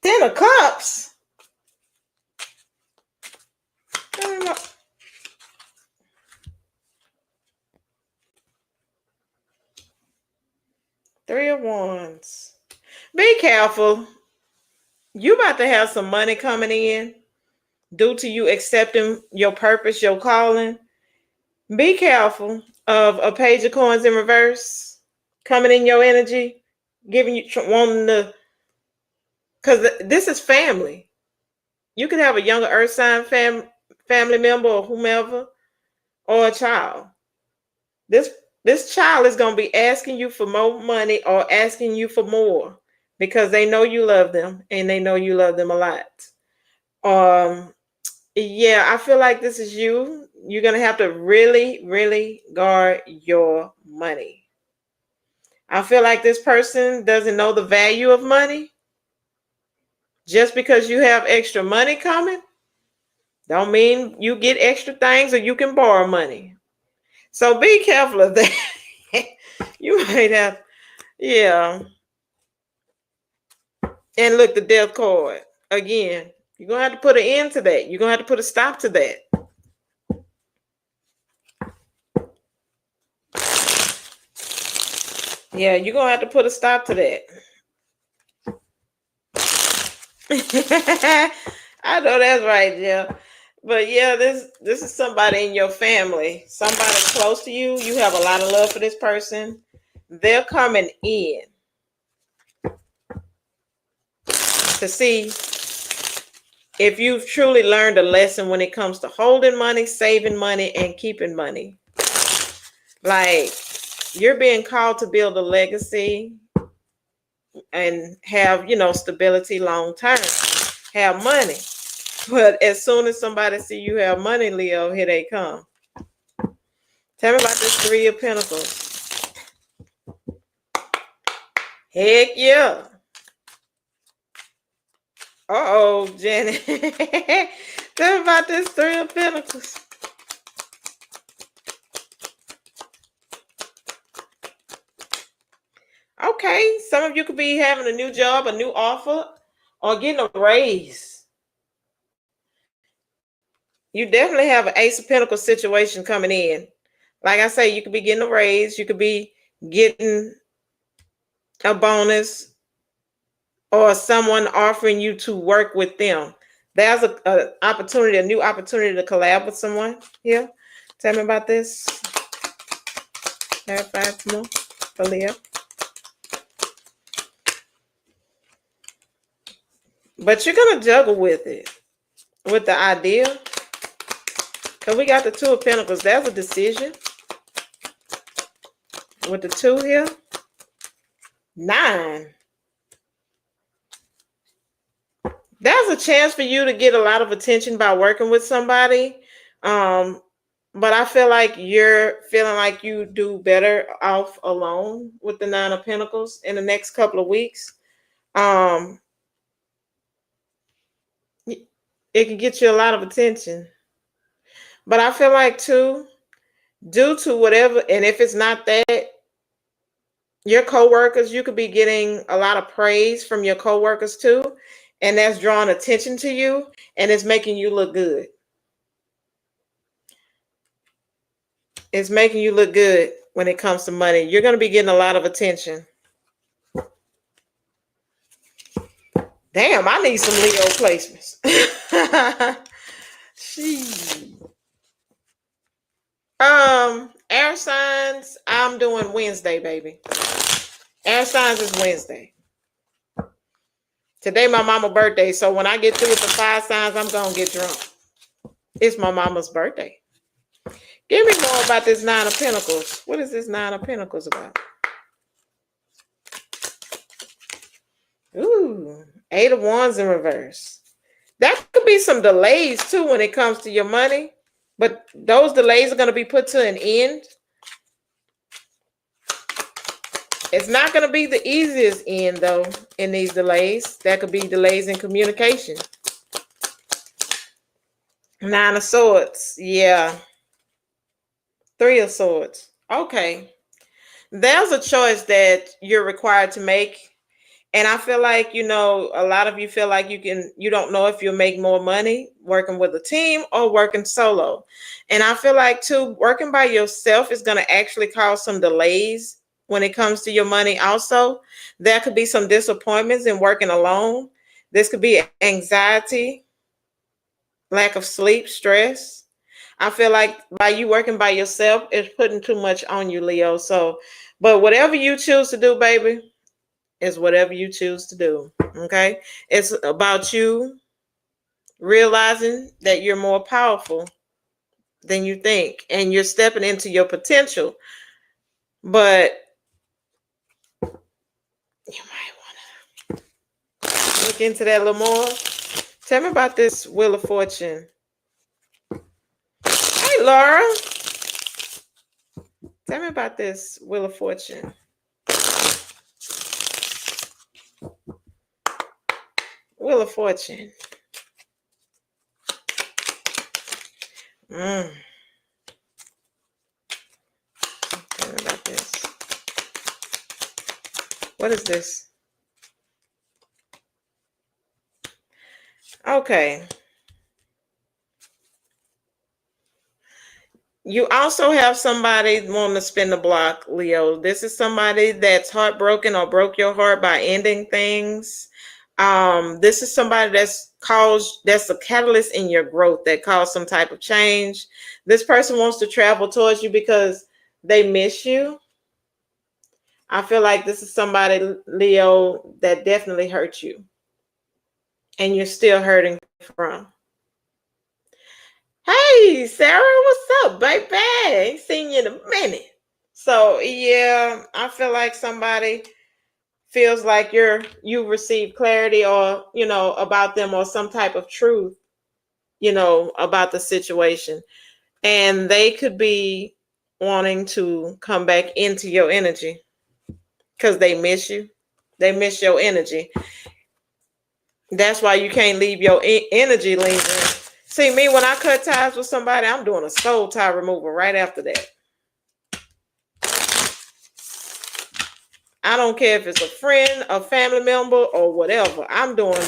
Speaker 2: 10 of Cups. Three of Wands. Be careful. You about to have some money coming in due to you accepting your purpose, your calling. Be careful of a Page of Coins in reverse coming in your energy, giving you wanting to, because this is family. You could have a younger earth sign family member or whomever, or a child. This child is going to be asking you for more money or asking you for more because they know you love them and they know you love them a lot. Yeah, I feel like this is you. You're going to have to really, really guard your money. I feel like this person doesn't know the value of money. Just because you have extra money coming, don't mean you get extra things or you can borrow money. So be careful of that. You might have, yeah. And look, the death card. Again, you're going to have to put an end to that. You're going to have to put a stop to that. Yeah, you're going to have to put a stop to that. I know that's right, yeah. But yeah, this is somebody in your family, somebody close to you. You have a lot of love for this person. They're coming in to see if you've truly learned a lesson when it comes to holding money, saving money, and keeping money. Like, you're being called to build a legacy and have, stability long term, have money. But as soon as somebody see you have money, Leo, here they come. Tell me about this Three of Pentacles. Heck yeah. Uh-oh, Janet. Tell me about this Three of Pentacles. Okay, some of you could be having a new job, a new offer, or getting a raise. You definitely have an Ace of Pentacles situation coming in. Like I say, you could be getting a raise. You could be getting a bonus or someone offering you to work with them. There's a opportunity, a new opportunity to collab with someone here. Tell me about this. Clarify some more for Leo. But you're going to juggle with it, with the idea. Because we got the Two of Pentacles. That's a decision. With the two here. 9. There's a chance for you to get a lot of attention by working with somebody. But I feel like you're feeling like you do better off alone with the 9 of Pentacles in the next couple of weeks. It can get you a lot of attention. But I feel like too, due to whatever, and if it's not that, your coworkers, you could be getting a lot of praise from your coworkers too. And that's drawing attention to you and it's making you look good. It's making you look good when it comes to money. You're going to be getting a lot of attention. Damn, I need some Leo placements. Air signs, I'm doing Wednesday, baby. Air signs is Wednesday. Today my mama's birthday, so when I get through with the 5 signs, I'm gonna get drunk. It's my mama's birthday. Give me more about this 9 of Pentacles. What is this 9 of Pentacles about? Ooh, 8 of Wands in reverse. That could be some delays too when it comes to your money, but those delays are going to be put to an end. It's not going to be the easiest end though in these delays. That could be delays in communication. 9 of Swords. Yeah. 3 of Swords. Okay. There's a choice that you're required to make. And I feel like, you know, a lot of you feel like you don't know if you'll make more money working with a team or working solo. And I feel like too, working by yourself is going to actually cause some delays when it comes to your money. Also, there could be some disappointments in working alone. This could be anxiety, lack of sleep, stress. I feel like by you working by yourself, it's putting too much on you, Leo. So, but whatever you choose to do, baby, is whatever you choose to do. Okay. It's about you realizing that you're more powerful than you think and you're stepping into your potential. But you might want to look into that a little more. Tell me about this Wheel of Fortune. Hey, Laura. Tell me about this Wheel of Fortune. Wheel of Fortune. Tell me about this. What is this? Okay. You also have somebody wanting to spin the block, Leo. This is somebody that's heartbroken or broke your heart by ending things. This is somebody that's a catalyst in your growth that caused some type of change. This person wants to travel towards you because they miss you. I feel like this is somebody, Leo, that definitely hurt you and you're still hurting from. Hey, Sarah, what's up, baby? Ain't seen you in a minute. So yeah, I feel like somebody feels like you received clarity or, you know, about them or some type of truth, you know, about the situation. And they could be wanting to come back into your energy because they miss you. They miss your energy. That's why you can't leave your energy lingering. See, me, when I cut ties with somebody, I'm doing a soul tie removal right after that. I don't care if it's a friend, a family member, or whatever. I'm doing.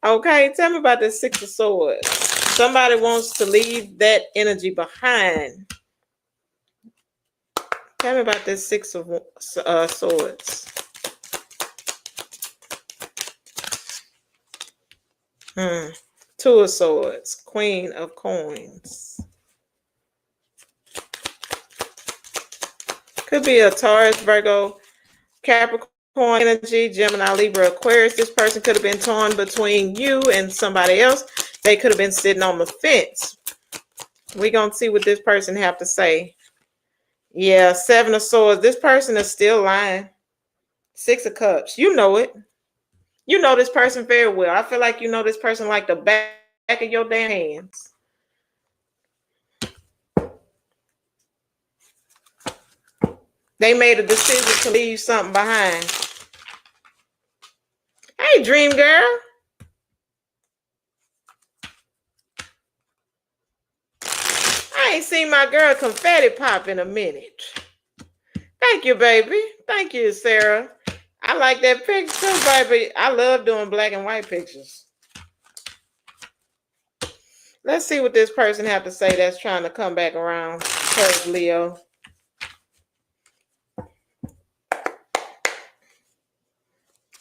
Speaker 2: Okay, tell me about this 6 of Swords. Somebody wants to leave that energy behind. Tell me about this 6 of Swords. 2 of Swords, Queen of Coins. Could be a Taurus, Virgo, Capricorn energy, Gemini, Libra, Aquarius. This person could have been torn between you and somebody else. They could have been sitting on the fence. We're going to see what this person have to say. Yeah, 7 of Swords. This person is still lying. 6 of Cups. You know it. You know this person very well. I feel like you know this person like the back of your damn hands. They made a decision to leave something behind. Hey, dream girl. I ain't seen my girl confetti pop in a minute. Thank you, baby. Thank you, Sarah. I like that picture too, baby. I love doing black and white pictures. Let's see what this person have to say that's trying to come back around towards Leo.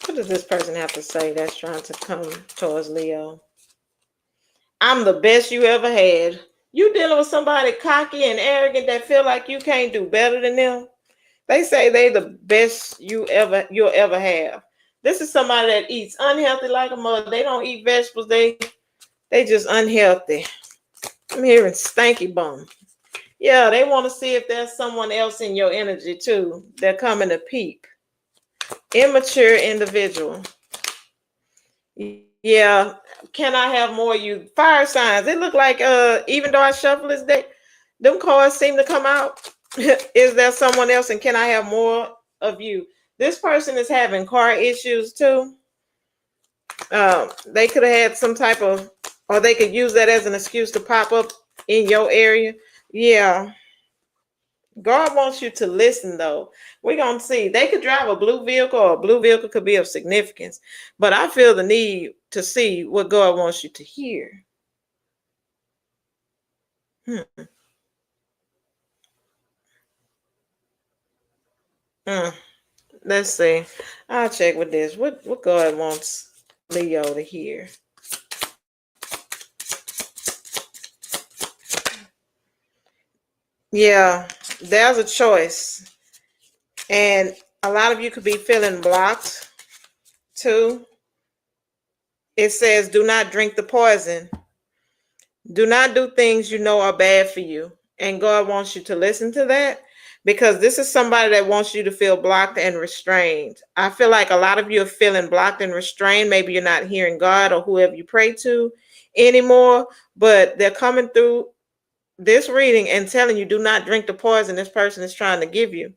Speaker 2: What does this person have to say that's trying to come towards Leo? I'm the best you ever had. You dealing with somebody cocky and arrogant that feel like you can't do better than them. They say they the best you'll ever have. This is somebody that eats unhealthy like a mother. They don't eat vegetables. They just unhealthy. I'm hearing stanky bum. Yeah, they want to see if there's someone else in your energy too. They're coming to peep. Immature individual. Yeah. Can I have more of you? Fire signs. It look like even though I shuffle this deck, them cards seem to come out. Is there someone else? And can I have more of you? This person is having car issues too. They could have had some type of, or they could use that as an excuse to pop up in your area. Yeah. God wants you to listen, though. We're going to see. They could drive a blue vehicle, or a blue vehicle could be of significance. But I feel the need to see what God wants you to hear. Let's see. I'll check with this. What God wants Leo to hear. Yeah, there's a choice. And a lot of you could be feeling blocked too. It says, do not drink the poison. Do not do things you know are bad for you. And God wants you to listen to that, because this is somebody that wants you to feel blocked and restrained. I feel like a lot of you are feeling blocked and restrained. Maybe you're not hearing God or whoever you pray to anymore, but they're coming through this reading and telling you, do not drink the poison this person is trying to give you.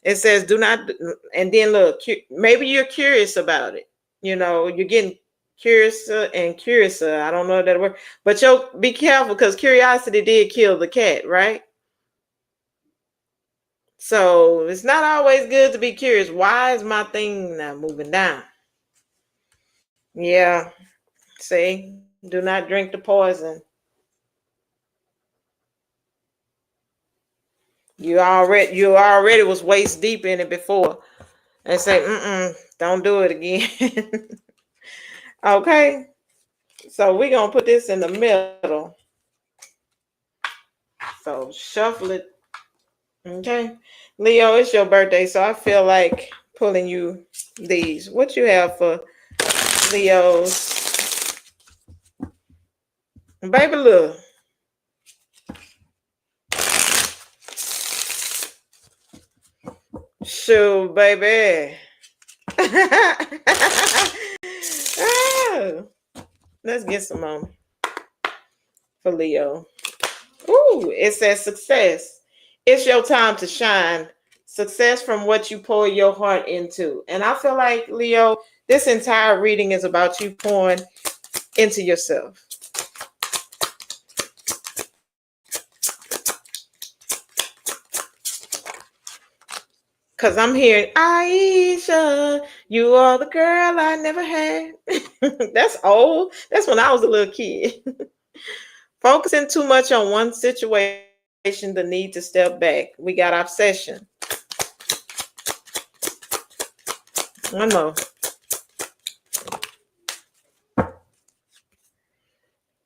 Speaker 2: It says, do not, and then look, maybe you're curious about it. You know, you're getting curiouser and curiouser. I don't know that word, but you'll be careful, because curiosity did kill the cat, right? So it's not always good to be curious. Why is my thing not moving down? Yeah. See, do not drink the poison. You already was waist deep in it before, and say, don't do it again. Okay. So we're going to put this in the middle. So shuffle it. Okay. Leo, it's your birthday, so I feel like pulling you these. What you have for Leos? Baby, look. Shoot, baby. Oh, let's get some on for Leo. Ooh, it says success. It's your time to shine. Success from what you pour your heart into. And I feel like, Leo, this entire reading is about you pouring into yourself. Because I'm hearing, Aisha, you are the girl I never had. That's old. That's when I was a little kid. Focusing too much on one situation, the need to step back. We got obsession. One more.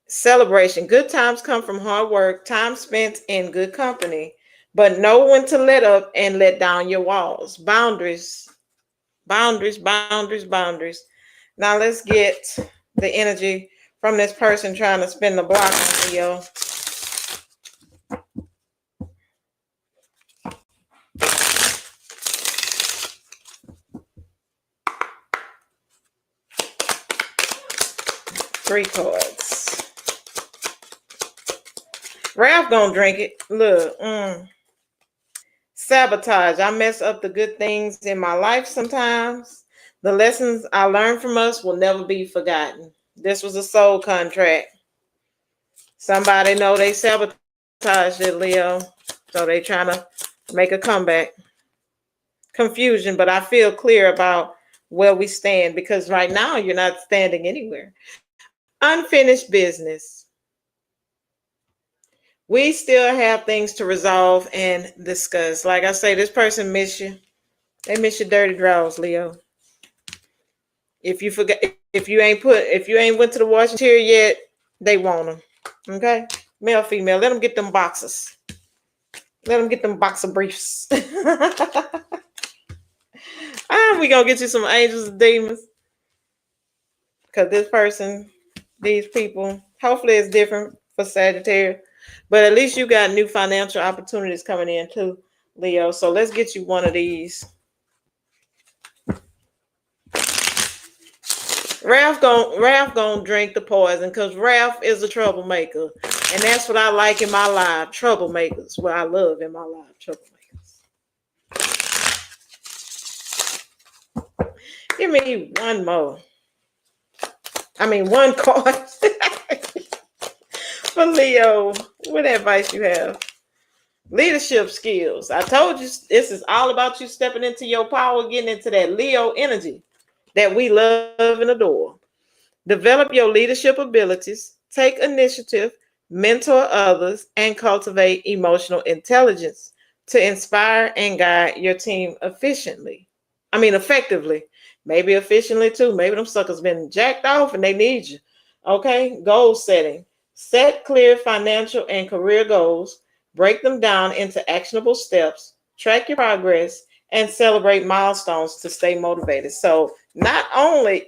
Speaker 2: Celebration. Good times come from hard work, time spent in good company. But know when to let up and let down your walls. Boundaries. Boundaries, boundaries, boundaries. Now let's get the energy from this person trying to spin the block on Leo. Three cards. Ralph gonna drink it. Look. Sabotage. I mess up the good things in my life sometimes. The lessons I learned from us will never be forgotten. This was a soul contract. Somebody know they sabotaged it, Leo. So they trying to make a comeback. Confusion, but I feel clear about where we stand, because right now you're not standing anywhere. Unfinished business. We still have things to resolve and discuss. Like I say, this person miss you. They miss your dirty draws, Leo. If you forget, if you ain't went to the washing chair yet, they want them. Okay, male, female, let them get them boxes. Let them get them boxer briefs. We gonna get you some angels and demons, because this person, these people, hopefully it's different for Sagittarius, but at least you got new financial opportunities coming in too, Leo. So let's get you one of these. Ralph gonna drink the poison because Ralph is a troublemaker, and that's what I like in my life. Troublemakers, what I love in my life. Troublemakers. Give me one more. I mean, one card for Leo. What advice you have? Leadership skills. I told you this is all about you stepping into your power, getting into that Leo energy that we love and adore. Develop your leadership abilities, take initiative, mentor others, and cultivate emotional intelligence to inspire and guide your team effectively. Maybe efficiently too. Maybe them suckers been jacked off and they need you. Okay, goal setting. Set clear financial and career goals, break them down into actionable steps, track your progress, and celebrate milestones to stay motivated. So not only,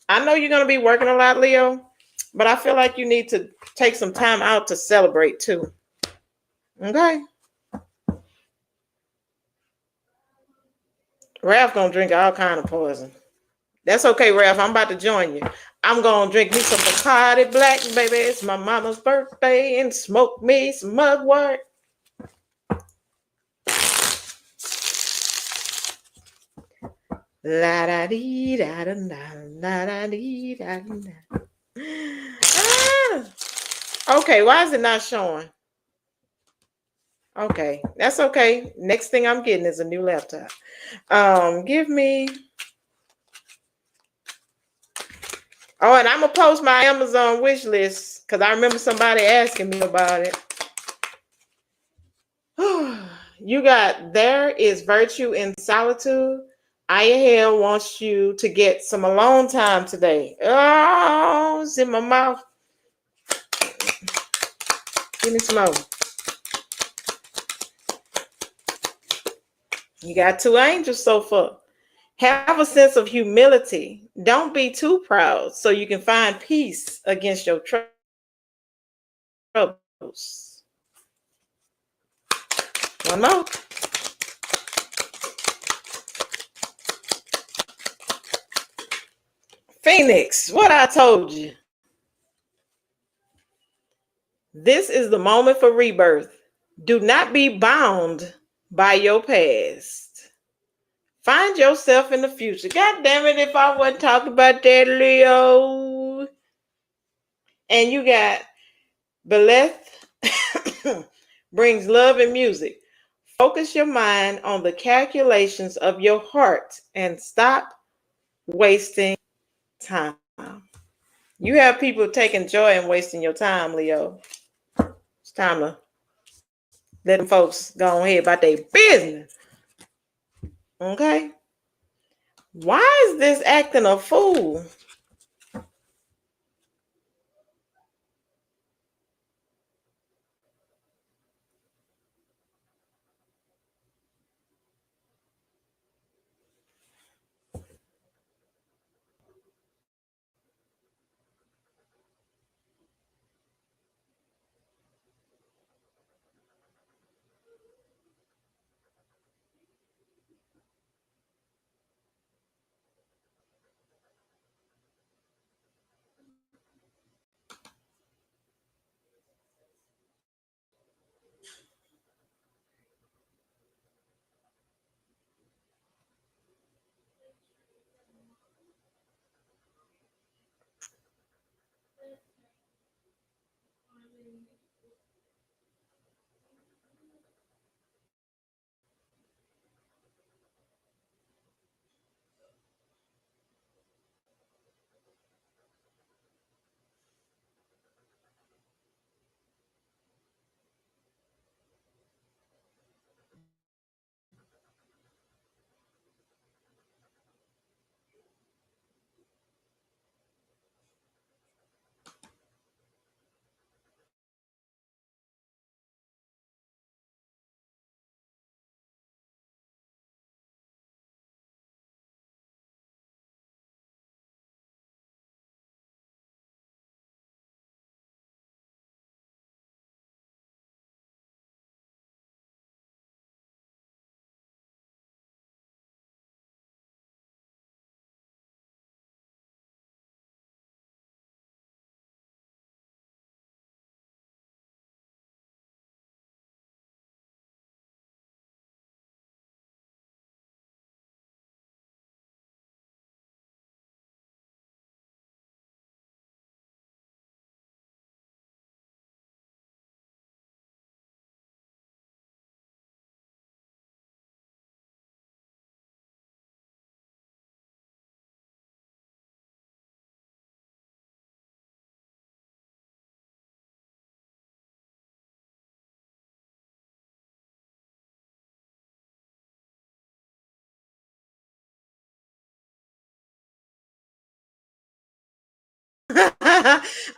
Speaker 2: I know you're going to be working a lot, Leo, but I feel like you need to take some time out to celebrate too. Okay? Ralph going to drink all kind of poison. That's okay, Ralph. I'm about to join you. I'm going to drink me some Bacardi Black, baby. It's my mama's birthday, and smoke me some mugwort. La da dee da da da la da dee da da. Okay, why is it not showing? Okay, that's okay. Next thing I'm getting is a new laptop. Give me. Oh, and I'm gonna post my Amazon wish list because I remember somebody asking me about it. You got there is virtue in solitude. Ayahel wants you to get some alone time today. Oh, it's in my mouth. Give me some more. You got two angels so far. Have a sense of humility. Don't be too proud so you can find peace against your troubles. One more. Phoenix, what I told you. This is the moment for rebirth. Do not be bound by your past. Find yourself in the future. God damn it, if I wasn't talking about that, Leo. And you got Beleth brings love and music. Focus your mind on the calculations of your heart and stop wasting time. You have people taking joy in wasting your time, Leo. It's time to let them folks go ahead about their business. Okay? Why is this acting a fool?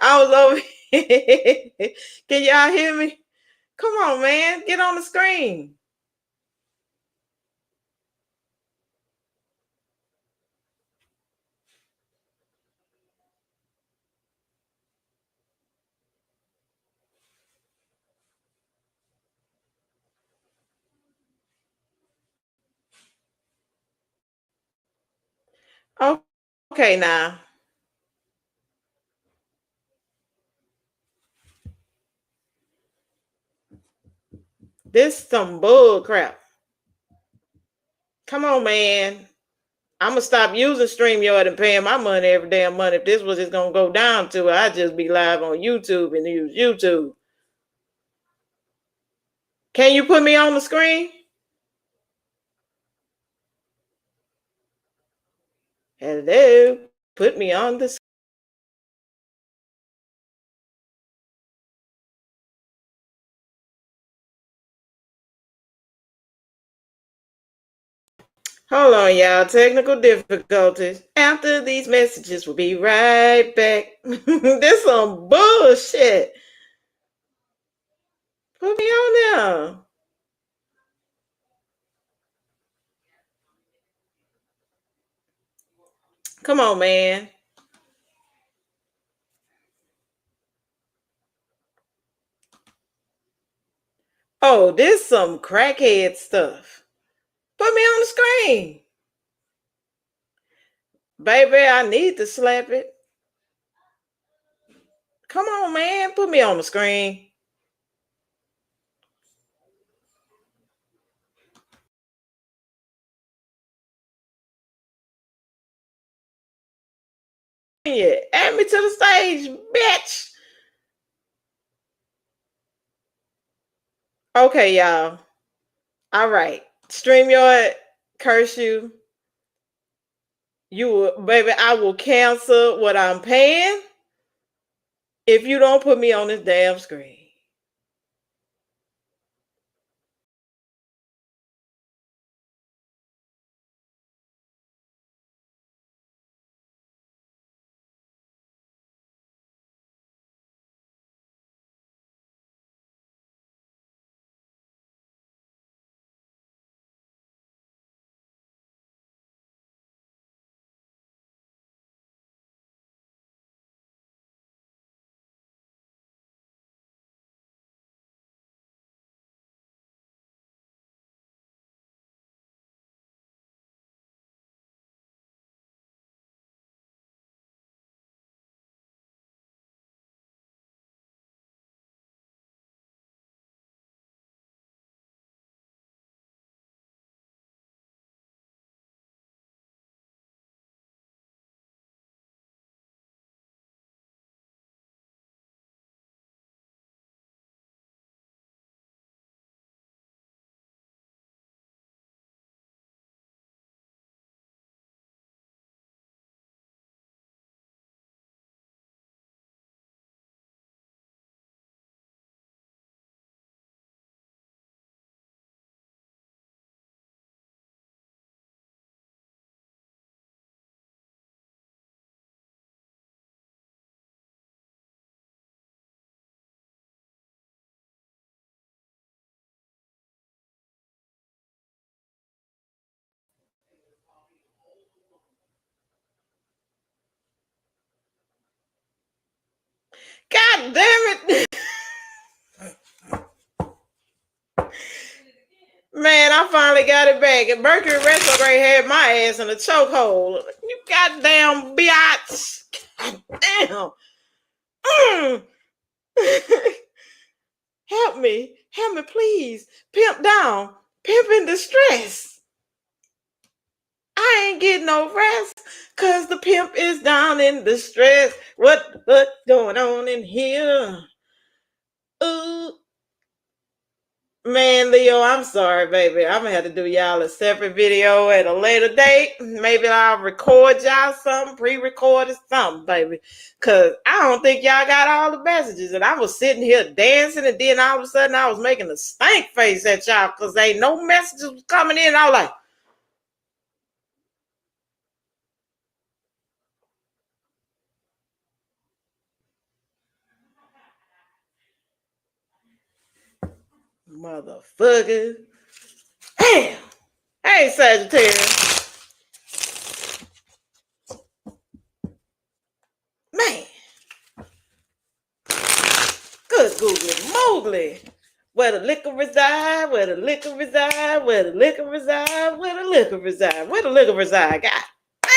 Speaker 2: I was over here. Can y'all hear me? Come on, man. Get on the screen. Okay, now. This some bull crap. Come on, man. I'm gonna stop using StreamYard and paying my money every damn month. If this was just gonna go down to it, I'd just be live on YouTube and use YouTube. Can you put me on the screen? Hello. Put me on the screen. Hold on, y'all. Technical difficulties. After these messages, we'll be right back. This some bullshit. Put me on there. Come on, man. Oh, this some crackhead stuff. Put me on the screen. Baby, I need to slap it. Come on, man. Put me on the screen. Yeah, add me to the stage, bitch. Okay, y'all. All right. StreamYard, curse you. You will, baby, I will cancel what I'm paying if you don't put me on this damn screen. God damn it. Man, I finally got it back. And Mercury retrograde had my ass in a chokehold. You goddamn biatch. God damn. Help me. Help me, please. Pimp down. Pimp in distress. I ain't getting no rest because the pimp is down in distress. What's going on in here? Ooh. Man, Leo, I'm sorry, baby. I'm gonna have to do y'all a separate video at a later date. Maybe I'll record y'all something, pre-recorded something, baby. Cause I don't think y'all got all the messages. And I was sitting here dancing, and then all of a sudden I was making a stank face at y'all because ain't no messages was coming in. I was like, Motherfucker. Damn. Hey, Sagittarius. Man. Good googly moogly. Where the liquor reside, where the liquor reside, where the liquor reside, where the liquor reside, where the liquor reside. God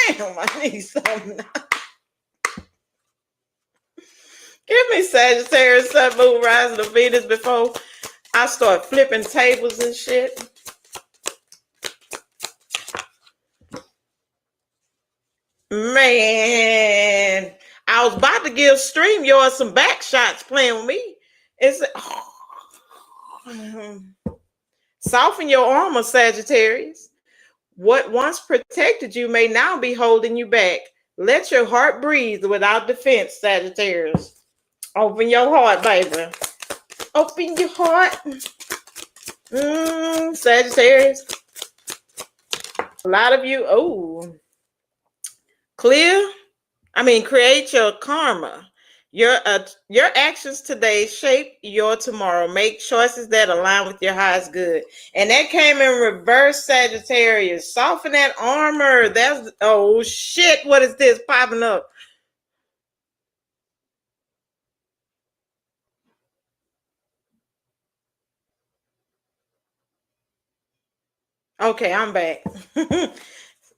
Speaker 2: damn, I need something. Give me Sagittarius, Sun, Moon, Rising, and Venus before I start flipping tables and shit. Man, I was about to give StreamYard some back shots playing with me. It's soften your armor, Sagittarius. What once protected you may now be holding you back. Let your heart breathe without defense, Sagittarius. Open your heart, baby. Open your heart. Sagittarius. A lot of you, create your karma. Your actions today shape your tomorrow. Make choices that align with your highest good. And that came in reverse, Sagittarius. Soften that armor. That's, oh shit, what is this popping up? Okay, I'm back.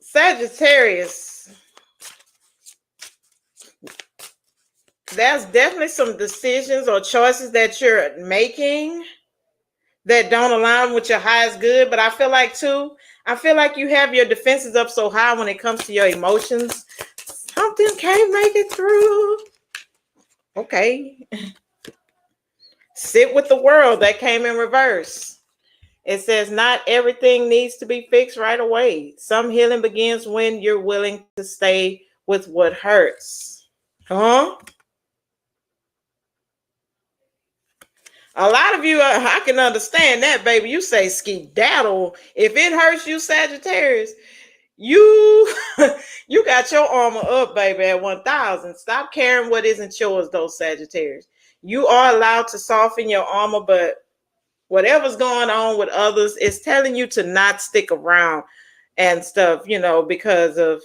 Speaker 2: Sagittarius. There's definitely some decisions or choices that you're making that don't align with your highest good. But I feel like you have your defenses up so high when it comes to your emotions. Something can't make it through. Okay. Sit with the world. That came in reverse. It says not everything needs to be fixed right away. Some healing begins when you're willing to stay with what hurts. Huh? A lot of you, I can understand that, baby. You say skedaddle. If it hurts you, Sagittarius, you got your armor up, baby, at 1,000. Stop carrying what isn't yours, though, Sagittarius. You are allowed to soften your armor, but whatever's going on with others is telling you to not stick around and stuff, because of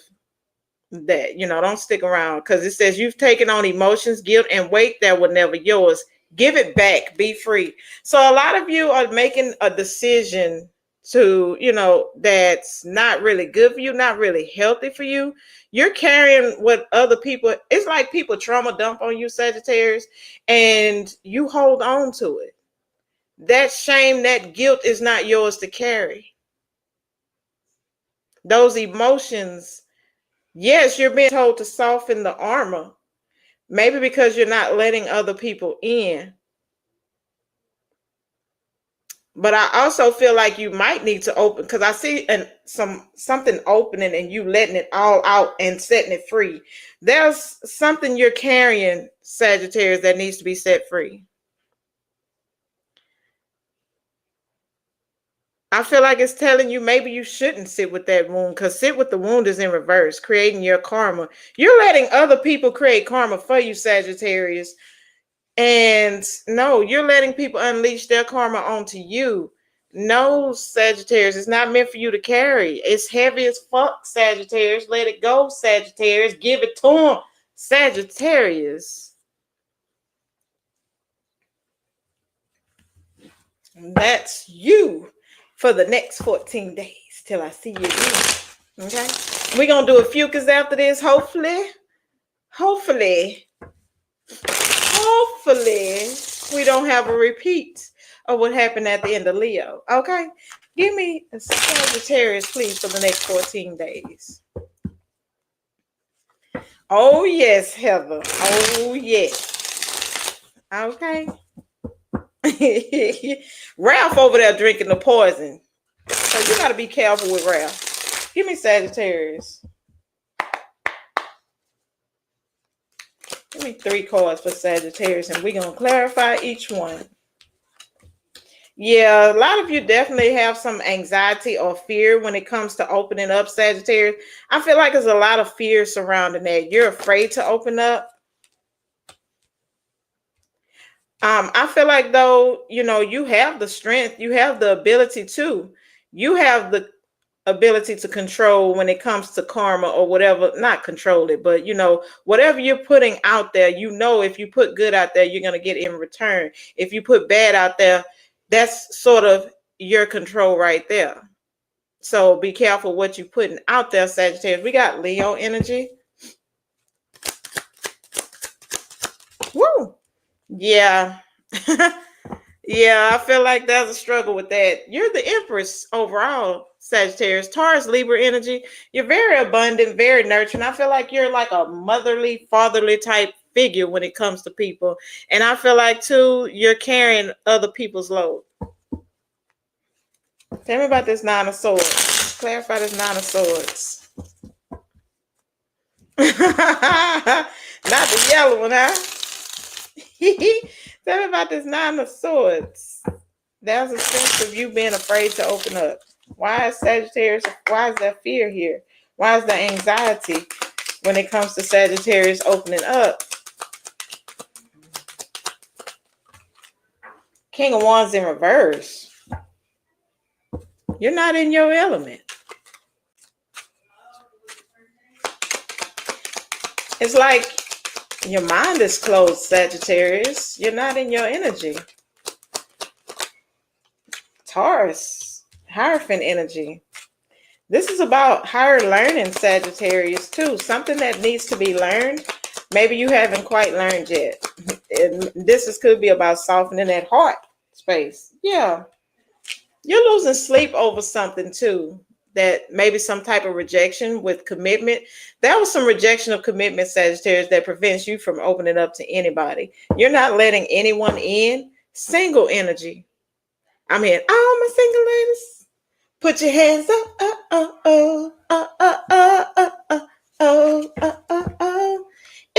Speaker 2: that. Don't stick around because it says you've taken on emotions, guilt, and weight that were never yours. Give it back. Be free. So a lot of you are making a decision to, that's not really good for you, not really healthy for you. You're carrying what other people, it's like people trauma dump on you, Sagittarius, and you hold on to it. That shame, that guilt is not yours to carry. Those emotions, yes, you're being told to soften the armor. Maybe because you're not letting other people in. But I also feel like you might need to open, because I see something opening and you letting it all out and setting it free. There's something you're carrying, Sagittarius, that needs to be set free. I feel like it's telling you maybe you shouldn't sit with that wound, because sit with the wound is in reverse, creating your karma. You're letting other people create karma for you, Sagittarius. And no, you're letting people unleash their karma onto you. No, Sagittarius, it's not meant for you to carry. It's heavy as fuck, Sagittarius. Let it go, Sagittarius. Give it to him, Sagittarius. That's you for the next 14 days till I see you again. Okay? We're going to do a fucus after this, hopefully. Hopefully, we don't have a repeat of what happened at the end of Leo. Okay? Give me a Sagittarius, please, for the next 14 days. Oh, yes, Heather. Oh, yes. Okay. Ralph over there drinking the poison. So you got to be careful with Ralph. Give me Sagittarius. Give me 3 cards for Sagittarius, and we're going to clarify each one. Yeah, a lot of you definitely have some anxiety or fear when it comes to opening up, Sagittarius. I feel like there's a lot of fear surrounding that. You're afraid to open up. I feel like though, you have the strength, you have the ability to, you have the ability to control when it comes to karma or whatever, not control it, but whatever you're putting out there, if you put good out there, you're going to get in return. If you put bad out there, that's sort of your control right there. So be careful what you're putting out there, Sagittarius. We got Leo energy. Woo! Yeah. Yeah, I feel like there's a struggle with that. You're the Empress overall, Sagittarius. Taurus, Libra energy. You're very abundant, very nurturing. I feel like you're like a motherly, fatherly type figure when it comes to people. And I feel like, too, you're carrying other people's load. Tell me about this Nine of Swords. Clarify this Nine of Swords. Not the yellow one, huh? Tell me about this Nine of Swords. There's a sense of you being afraid to open up. Why is Sagittarius? Why is there fear here? Why is there anxiety when it comes to Sagittarius opening up? King of Wands in reverse. You're not in your element. It's like your mind is closed, Sagittarius. You're not in your energy. Taurus, Hierophant energy. This is about higher learning, Sagittarius, too. Something that needs to be learned. Maybe you haven't quite learned yet. And could be about softening that heart space. Yeah. You're losing sleep over something, too. That maybe some type of rejection with commitment. There was some rejection of commitment, Sagittarius, that prevents you from opening up to anybody. You're not letting anyone in. Single energy. I'm here. All my single ladies, put your hands up.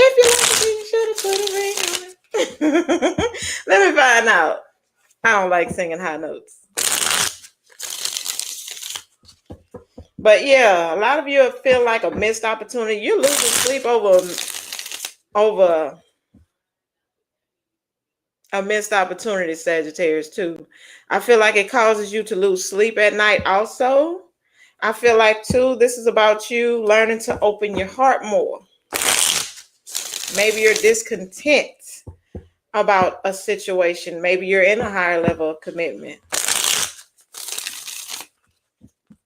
Speaker 2: If you like it, you should have put a ring on it. Let me find out. I don't like singing high notes. But yeah, a lot of you feel like a missed opportunity. You're losing sleep over a missed opportunity, Sagittarius, too. I feel like it causes you to lose sleep at night also. I feel like, too, this is about you learning to open your heart more. Maybe you're discontent about a situation. Maybe you're in a higher level of commitment.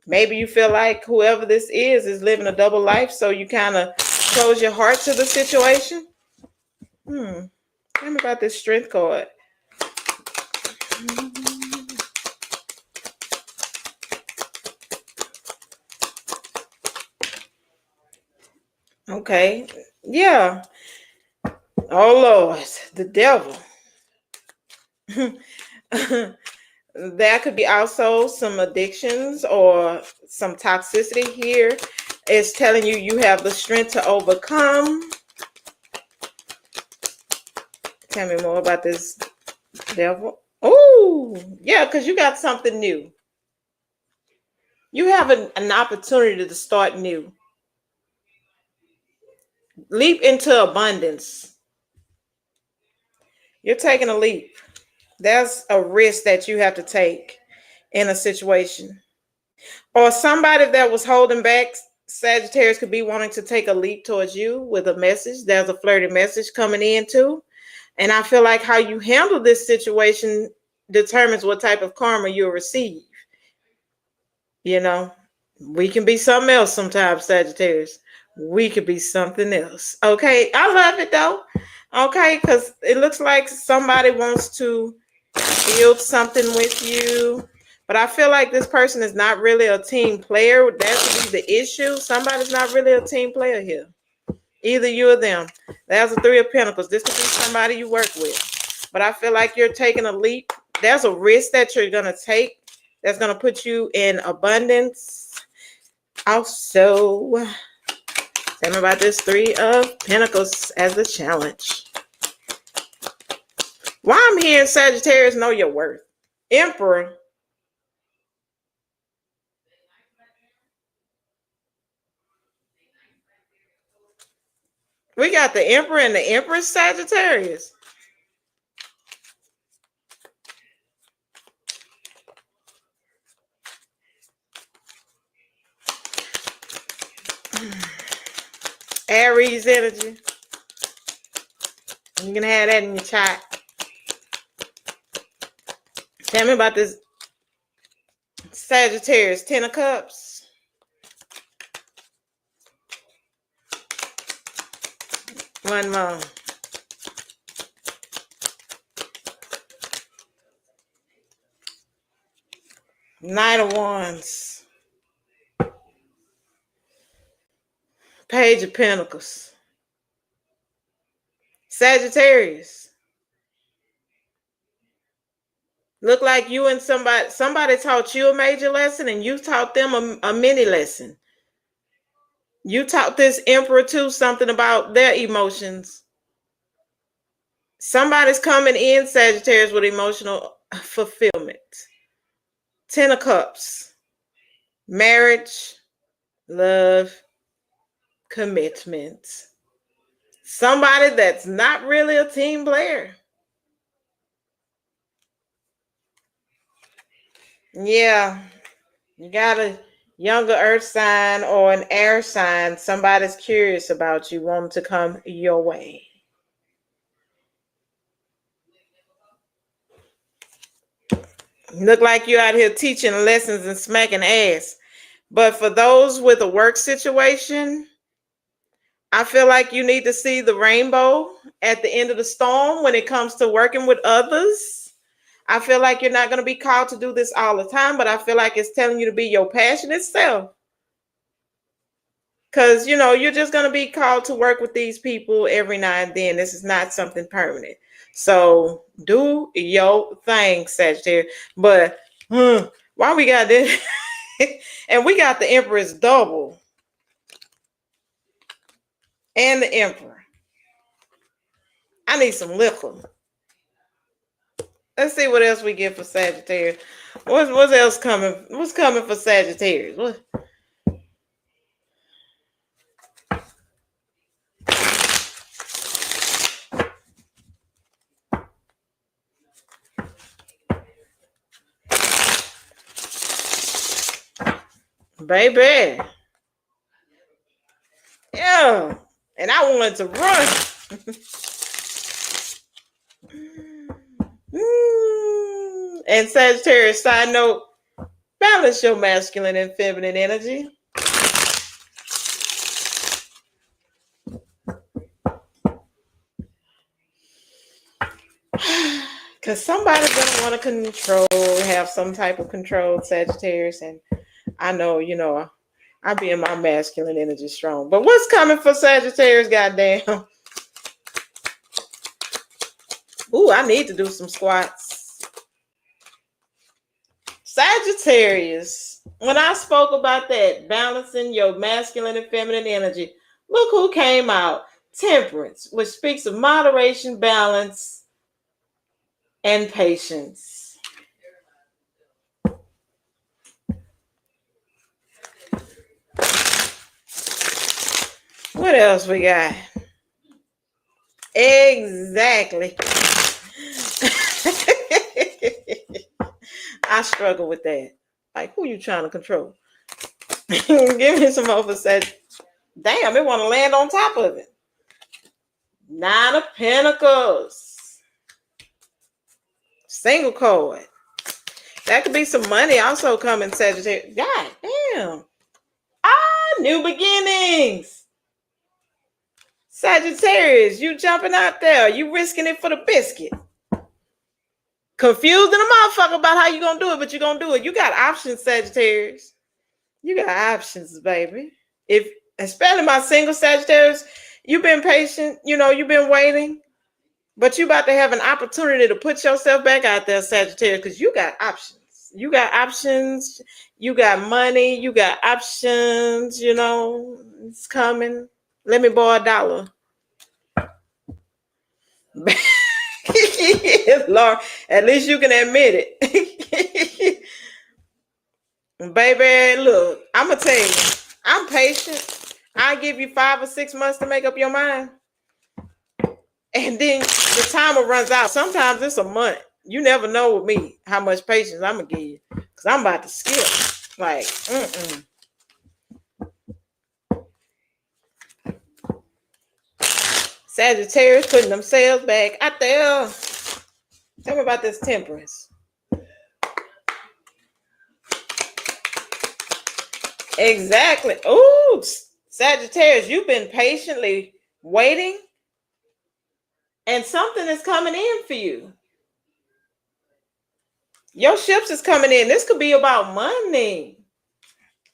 Speaker 2: Maybe you feel like whoever this is living a double life, so you kind of close your heart to the situation. Tell me about this Strength card. Okay. Yeah. Oh, Lord. The devil. There could be also some addictions or some toxicity here. It's telling you you have the strength to overcome. Tell me more about this devil. Oh, yeah, because you got something new. You have an opportunity to start new. Leap into abundance. You're taking a leap. There's a risk that you have to take in a situation. Or somebody that was holding back, Sagittarius, could be wanting to take a leap towards you with a message. There's a flirty message coming in too. And I feel like how you handle this situation determines what type of karma you'll receive. We can be something else sometimes, Sagittarius. We could be something else. Okay, I love it though. Okay, because it looks like somebody wants to build something with you. But I feel like this person is not really a team player. That could be the issue. Somebody's not really a team player here. Either you or them. There's a Three of Pentacles. This could be somebody you work with. But I feel like you're taking a leap. There's a risk that you're going to take that's going to put you in abundance. Also, tell me about this Three of Pentacles as a challenge. Why I'm here, Sagittarius, know your worth. Emperor. We got the Emperor and the Empress, Sagittarius. Aries energy. You can have that in your chart. Tell me about this Sagittarius, 10 of Cups. One more. Knight of Wands. Page of Pentacles. Sagittarius. Look like you and somebody taught you a major lesson and you taught them a mini lesson. You taught this Emperor too something about their emotions. Somebody's coming in, Sagittarius, with emotional fulfillment. 10 of Cups. Marriage, love, commitment. Somebody that's not really a team player. Yeah, you got a younger earth sign or an air sign. Somebody's curious about you, wanting to come your way. You look like you're out here teaching lessons and smacking ass. But for those with a work situation, I feel like you need to see the rainbow at the end of the storm when it comes to working with others. I feel like you're not going to be called to do this all the time, but I feel like it's telling you to be your passionate self. Because, you know, you're just going to be called to work with these people every now and then. This is not something permanent. So do your thing, Sagittarius. But why we got this? And we got the Empress double. And the Emperor. I need some liquor. Let's see what else we get for Sagittarius. What's else coming? What's coming for Sagittarius? What? Baby. Yeah. And I wanted to run. And Sagittarius, side note, balance your masculine and feminine energy. Because somebody's going to want to control, have some type of control, Sagittarius. And I know, you know, I be in my masculine energy strong. But what's coming for Sagittarius, goddamn? Ooh, I need to do some squats. Sagittarius, when I spoke about that, balancing your masculine and feminine energy, look who came out. Temperance, which speaks of moderation, balance, and patience. What else we got? Exactly. I struggle with that. Like, who you trying to control? Give me some over said. Damn, it want to land on top of it. 9 of Pentacles. Single cord. That could be some money also coming, Sagittarius. God damn. New beginnings. Sagittarius, you jumping out there. You risking it for the biscuit. Confused in a motherfucker about how you gonna do it, but you're gonna do it. You got options, Sagittarius. You got options, baby. If especially my single Sagittarius, you've been patient, you know, you've been waiting, but you about to have an opportunity to put yourself back out there, Sagittarius, because you got options. You got options, you got money, you got options, you know, it's coming. Let me borrow $1. Lord, at least you can admit it. Baby, look, I'm going to tell you, I'm patient. I give you 5 or 6 months to make up your mind. And then the timer runs out. Sometimes it's a month. You never know with me how much patience I'm going to give you. Because I'm about to skip. Like, Sagittarius putting themselves back out there. Tell me about this Temperance. Exactly. Ooh, Sagittarius, you've been patiently waiting, and something is coming in for you. Your ships is coming in. This could be about money.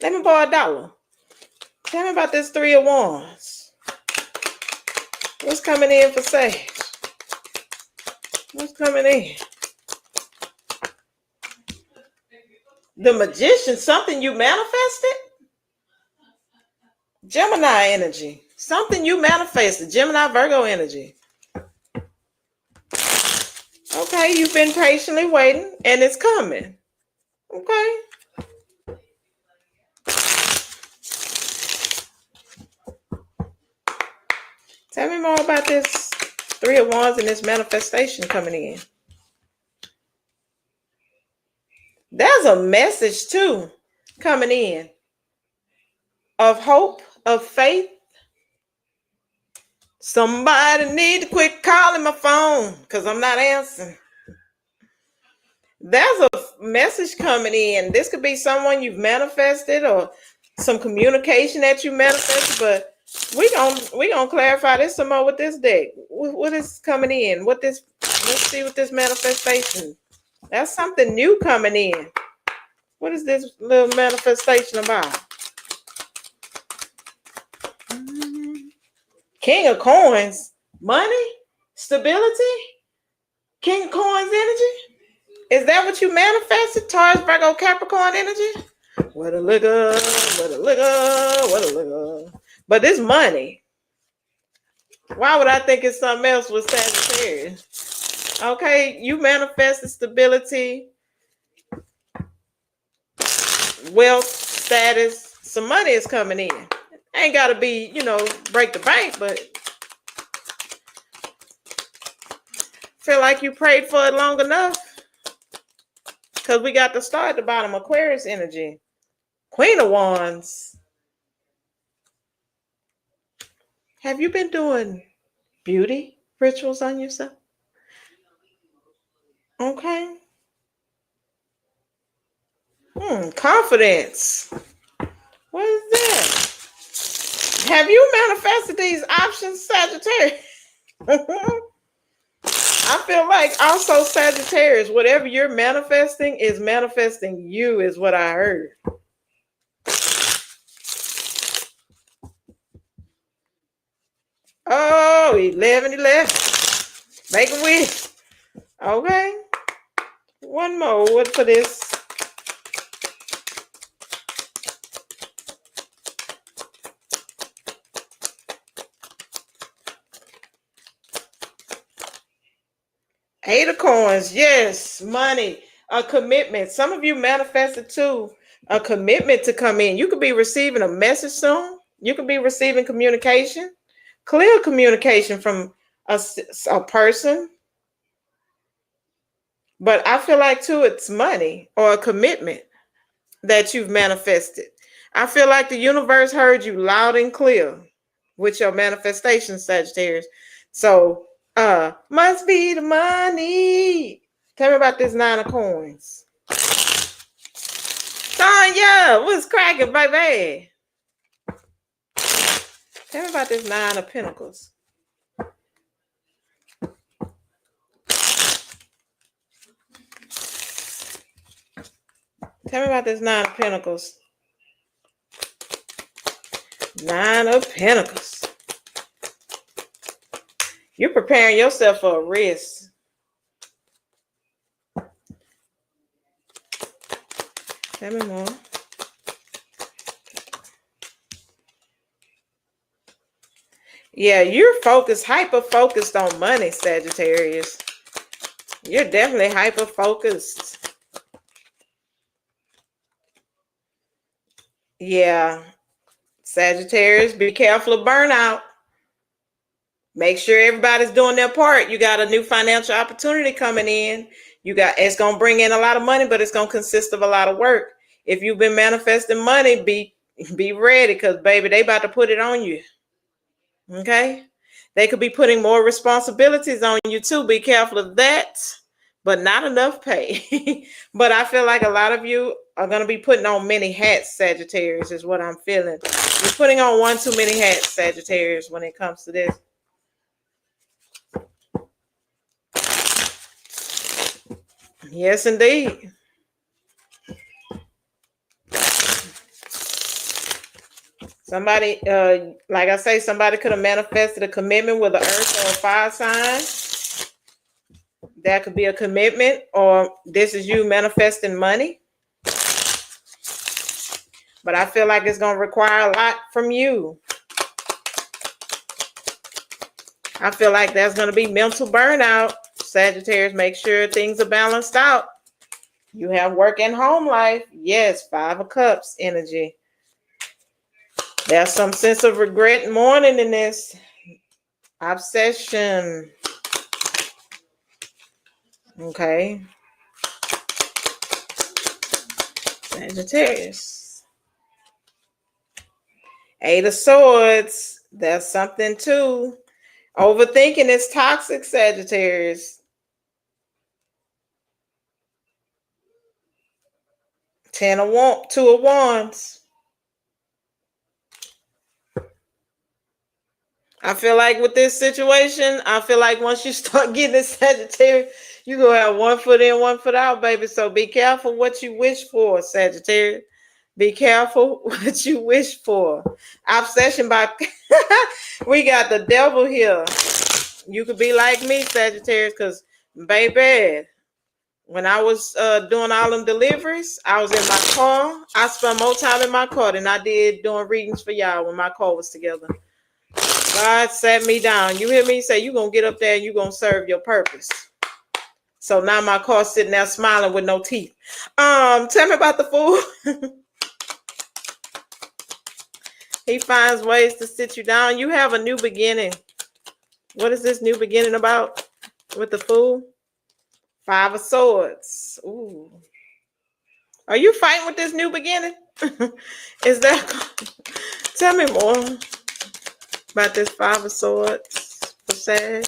Speaker 2: Let me borrow $1. Tell me about this Three of Wands. What's coming in for Sage? What's coming in? The Magician, something you manifested? Gemini energy. Something you manifested. Gemini, Virgo energy. Okay, you've been patiently waiting, and it's coming. Okay. Tell me more about this Three of Wands and this manifestation coming in. There's a message, too, coming in of hope, of faith. Somebody need to quit calling my phone because I'm not answering. There's a message coming in. This could be someone you've manifested or some communication that you manifested, but we gonna clarify this some more with this deck. What is coming in? Let's see what this manifestation. That's something new coming in. What is this little manifestation about? King of Coins, money, stability, King of Coins energy. Is that what you manifested? Taurus, Virgo, Capricorn energy? What a liquor, what a liquor, what a liquor. But this money, why would I think it's something else with Sagittarius? Okay, you manifested stability, wealth, status. Some money is coming in. Ain't got to be, break the bank, but feel like you prayed for it long enough. Because we got the star at the bottom, Aquarius energy. Queen of Wands. Have you been doing beauty rituals on yourself? Okay. Confidence. What is that? Have you manifested these options, Sagittarius? I feel like also Sagittarius, whatever you're manifesting is manifesting you, is what I heard. Oh, 11. Make a wish. Okay. One more. What for this? Eight of Coins. Yes, money, a commitment. Some of you manifested too a commitment to come in. You could be receiving a message soon. You could be receiving communication, clear communication from a person. But I feel like too, it's money or a commitment that you've manifested. I feel like the universe heard you loud and clear with your manifestation, Sagittarius. So, must be the money. Tell me about this Nine of Coins. Sonya, what's cracking, baby? Tell me about this Nine of Pentacles. Tell me about this Nine of Pentacles. Nine of Pentacles. You're preparing yourself for a risk. Tell me more. Yeah, you're focused, hyper-focused on money, Sagittarius. You're definitely hyper-focused. Yeah. Sagittarius, be careful of burnout. Make sure everybody's doing their part. You got a new financial opportunity coming in. It's going to bring in a lot of money, but it's going to consist of a lot of work. If you've been manifesting money, be ready because, baby, they about to put it on you. Okay? They could be putting more responsibilities on you too. Be careful of that, but not enough pay. But I feel like a lot of you are going to be putting on many hats, Sagittarius, is what I'm feeling. You're putting on one too many hats, Sagittarius, when it comes to this. Yes, indeed. Somebody, like I say, somebody could have manifested a commitment with an earth or a fire sign. That could be a commitment, or this is you manifesting money. But I feel like it's going to require a lot from you. I feel like there's going to be mental burnout. Sagittarius, make sure things are balanced out. You have work and home life. Yes, 5 of Cups energy. There's some sense of regret and mourning in this. Obsession. Okay. Sagittarius. 8 of Swords. There's something too. Overthinking is toxic, Sagittarius. 2 of Wands. I feel like with this situation, I feel like once you start getting this Sagittarius, you're going to have 1 foot in, 1 foot out, baby. So be careful what you wish for, Sagittarius. Be careful what you wish for. Obsession by... We got the devil here. You could be like me, Sagittarius, because, baby, when I was doing all them deliveries, I was in my car. I spent more time in my car than I did doing readings for y'all when my car was together. God sat me down. You hear me say you're going to get up there and you're going to serve your purpose. So now my car's sitting there smiling with no teeth. Tell me about the Fool. He finds ways to sit you down. You have a new beginning. What is this new beginning about with the Fool? 5 of Swords. Ooh. Are you fighting with this new beginning? Is that... Tell me more about this 5 of Swords for Sag.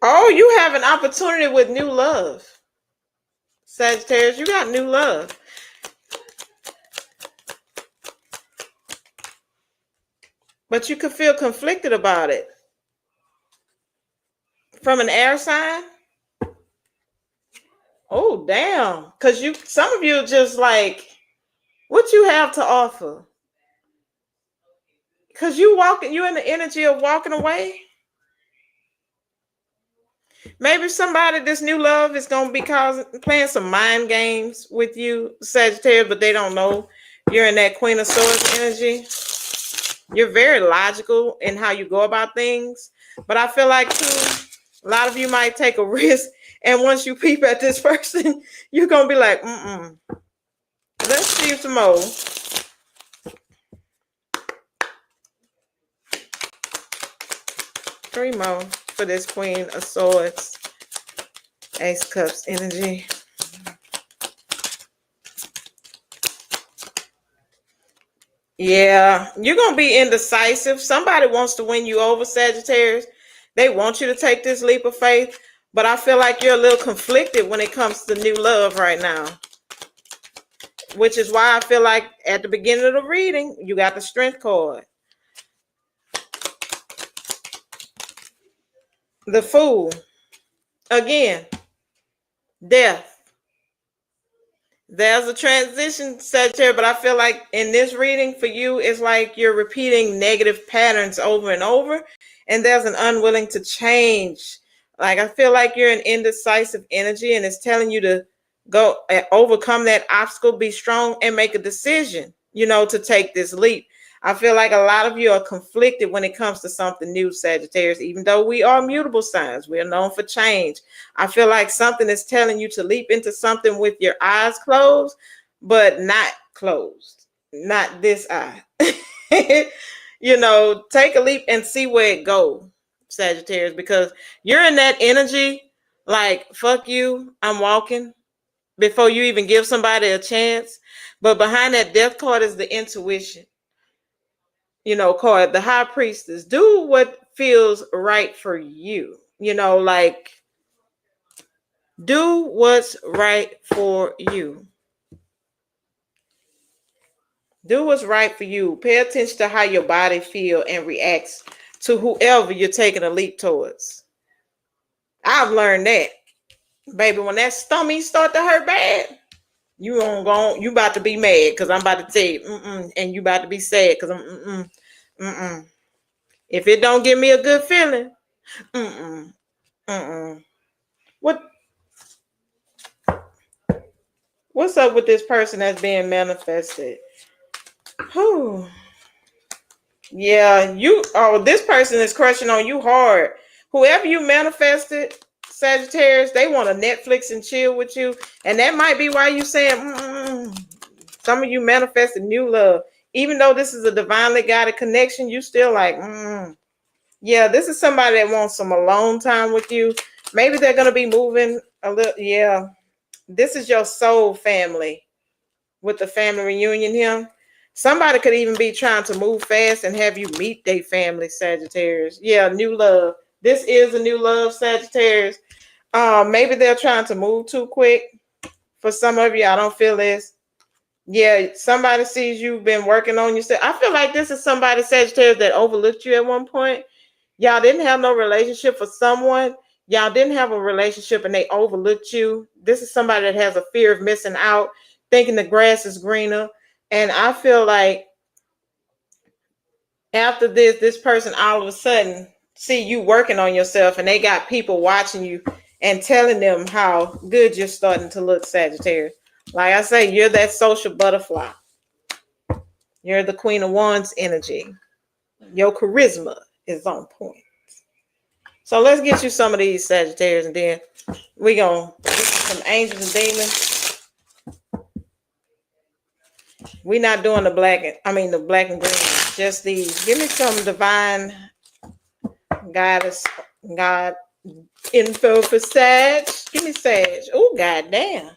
Speaker 2: Oh, you have an opportunity with new love. Sagittarius, you got new love. But you could feel conflicted about it. From an air sign? Oh, damn. Because some of you just like, what you have to offer? Because you in the energy of walking away. Maybe somebody, this new love is going to be playing some mind games with you, Sagittarius, but they don't know you're in that Queen of Swords energy. You're very logical in how you go about things. But I feel like, too, a lot of you might take a risk. And once you peep at this person, you're going to be like, Let's see some more. Three more for this Queen of Swords. Ace Cups energy. Yeah, you're going to be indecisive. Somebody wants to win you over, Sagittarius. They want you to take this leap of faith. But I feel like you're a little conflicted when it comes to new love right now. Which is why I feel like at the beginning of the reading, you got the Strength card. The Fool. Again, death. There's a transition, Sagittarius, but I feel like in this reading for you, it's like you're repeating negative patterns over and over, and there's an unwilling to change. Like, I feel like you're an indecisive energy, and it's telling you to go and overcome that obstacle, be strong, and make a decision, to take this leap. I feel like a lot of you are conflicted when it comes to something new, Sagittarius, even though we are mutable signs. We are known for change. I feel like something is telling you to leap into something with your eyes closed, but not closed. Not this eye. Take a leap and see where it goes, Sagittarius, because you're in that energy like, fuck you, I'm walking, before you even give somebody a chance. But behind that death card is the intuition. card, the high priestess. Do what feels right for you. Like do what's right for you. Do what's right for you. Pay attention to how your body feels and reacts to whoever you're taking a leap towards. I've learned that, baby. When that stomach start to hurt bad, you about to be mad because I'm about to tell you, and you about to be sad because I'm. If it don't give me a good feeling, mm-mm, mm-mm. What's up with this person that's being manifested? Whew. Yeah, this person is crushing on you hard. Whoever you manifested, Sagittarius, they want to Netflix and chill with you. And that might be why you saying, some of you manifested new love. Even though this is a divinely guided connection, you still like, yeah, this is somebody that wants some alone time with you. Maybe they're going to be moving a little. Yeah, this is your soul family with the family reunion here. Somebody could even be trying to move fast and have you meet their family, Sagittarius. Yeah, new love. This is a new love, Sagittarius. Maybe they're trying to move too quick. For some of you, I don't feel this. Yeah, somebody sees you've been working on yourself. I feel like this is somebody, Sagittarius, that overlooked you at one point. Y'all didn't have no relationship for someone. Y'all didn't have a relationship and they overlooked you. This is somebody that has a fear of missing out, thinking the grass is greener. And I feel like after this person all of a sudden see you working on yourself and they got people watching you and telling them how good you're starting to look, Sagittarius. Like I say, you're that social butterfly. You're the Queen of Wands energy. Your charisma is on point. So let's get you some of these, Sagittarius, and then we're going to get some angels and demons. We're not doing the black and green. Just these. Give me some divine goddess, God info for Sag. Give me Sag. Oh, goddamn.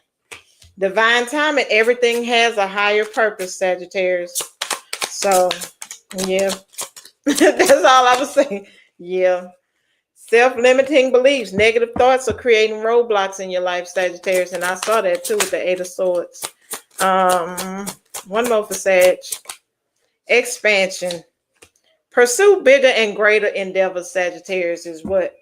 Speaker 2: Divine timing. Everything has a higher purpose, Sagittarius. So, yeah. That's all I was saying. Yeah. Self-limiting beliefs, negative thoughts are creating roadblocks in your life, Sagittarius. And I saw that too with the Eight of Swords. One more for Sag. Expansion. Pursue bigger and greater endeavors, Sagittarius, is what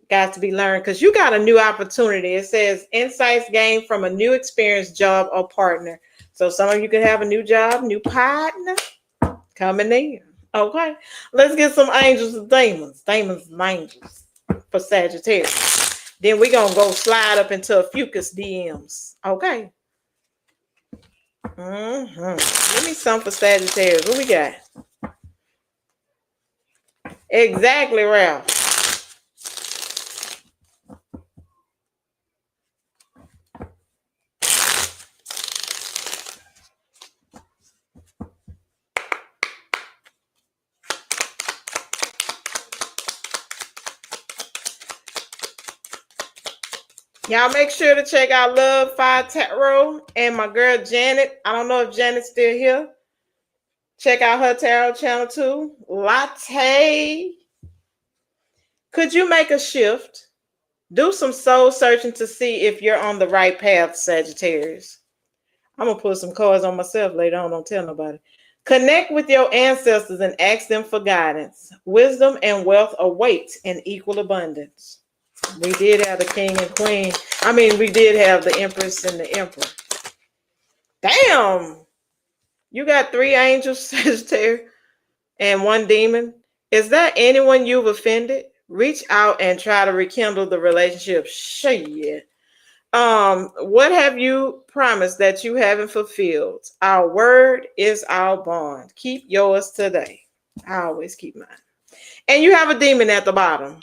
Speaker 2: got to be learned because you got a new opportunity. It says insights gained from a new experience, job, or partner. So some of you could have a new job, new partner coming in. Okay, let's get some angels and demons and angels for Sagittarius. Then we're going to go slide up into a Fucus DMs. Okay. Give me some for Sagittarius. What we got? Exactly, Ralph. Y'all make sure to check out Love Fire Tarot and my girl Janet. I don't know if Janet's still here. Check out her tarot channel too. Latte. Could you make a shift? Do some soul searching to see if you're on the right path, Sagittarius. I'm going to put some cards on myself later on. Don't tell nobody. Connect with your ancestors and ask them for guidance. Wisdom and wealth await in equal abundance. We did have the king and queen. We did have the empress and the emperor. Damn. You got 3 angels, Sagittarius, and 1 demon. Is there anyone you've offended? Reach out and try to rekindle the relationship. Shit. What have you promised that you haven't fulfilled? Our word is our bond. Keep yours today. I always keep mine. And you have a demon at the bottom.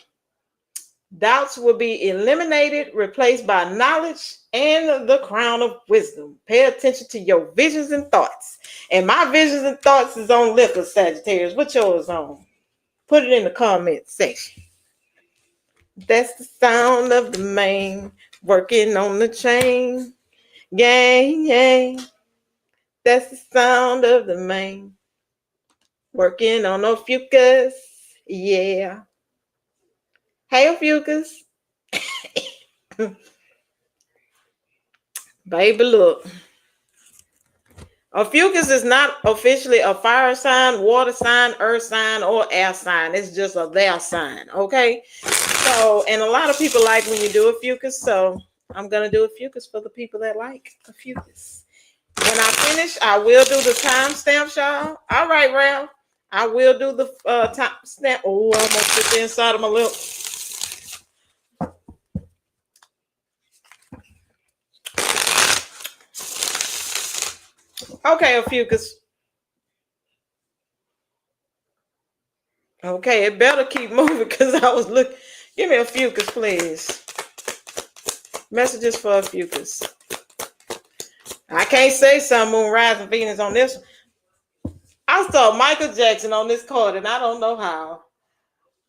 Speaker 2: Doubts will be eliminated, replaced by knowledge and the crown of wisdom. Pay attention to your visions and thoughts. And my visions and thoughts is on liquor, Sagittarius. What's yours on? Put it in the comment section. That's the sound of the man working on the chain. Gang, gang. That's the sound of the man. Working on Ophiuchus. Yeah. Hey, Ophiuchus. Baby, look. Ophiuchus is not officially a fire sign, water sign, earth sign, or air sign. It's just a their sign, okay? So, and a lot of people like when you do Ophiuchus, so I'm going to do Ophiuchus for the people that like Ophiuchus. When I finish, I will do the timestamp, y'all. All right, Ralph. I will do the timestamp. Oh, I almost put the inside of my lip. Okay, Ophiuchus. Okay, it better keep moving because I was looking. Give me Ophiuchus, please. Messages for Ophiuchus. I can't say Sun, Moon, Rising, Venus on this one. I saw Michael Jackson on this card, and I don't know how.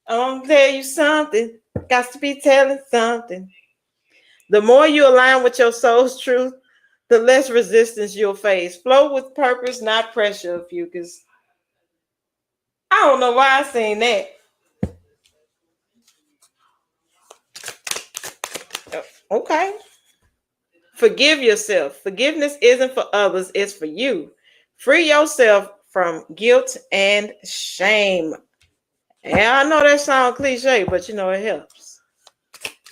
Speaker 2: I'm gonna tell you something. Got to be telling something. The more you align with your soul's truth, the less resistance you'll face. Flow with purpose, not pressure, Ophiuchus. I don't know why I seen that. Okay. Forgive yourself. Forgiveness isn't for others, it's for you. Free yourself from guilt and shame. Yeah, I know that sounds cliche, but you know it helps.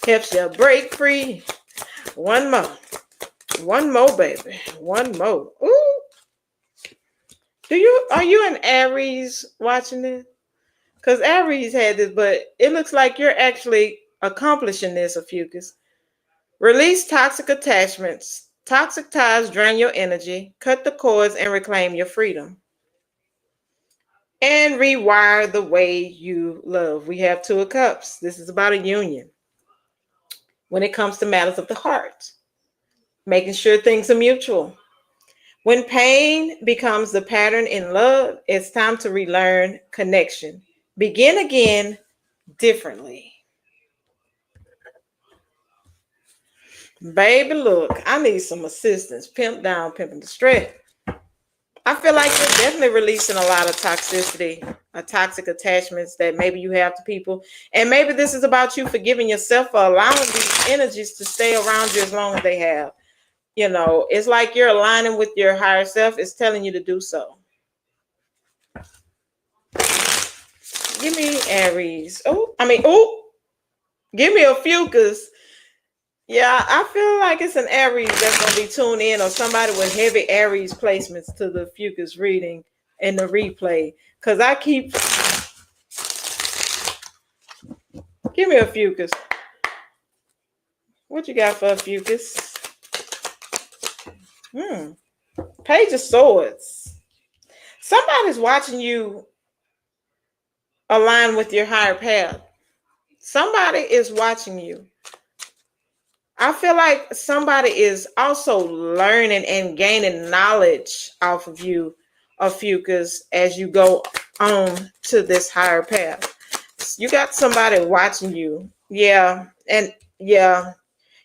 Speaker 2: Helps you break free. One more. One more, baby. One more. Ooh. Are you an Aries watching this? Because Aries had this, but it looks like you're actually accomplishing this, Ophiuchus. Release toxic attachments. Toxic ties drain your energy. Cut the cords and reclaim your freedom. And rewire the way you love. We have Two of Cups. This is about a union. When it comes to matters of the heart, making sure things are mutual. When pain becomes the pattern in love, it's time to relearn connection. Begin again differently. Baby, look, I need some assistance. Pimp down, pimping the stress. I feel like you're definitely releasing a lot of toxicity, toxic attachments that maybe you have to people. And maybe this is about you forgiving yourself for allowing these energies to stay around you as long as they have. You know, it's like you're aligning with your higher self. It's telling you to do so. Give me Aries. Give me Ophiuchus. Yeah, I feel like it's an Aries that's going to be tuned in, or somebody with heavy Aries placements to the Ophiuchus reading and the replay. Because I keep... Give me Ophiuchus. What you got for Ophiuchus? Page of Swords. Somebody's watching you align with your higher path. Somebody is watching you. I feel like somebody is also learning and gaining knowledge off of you, Ophiuchus, as you go on to this higher path. You got somebody watching you. Yeah. And yeah,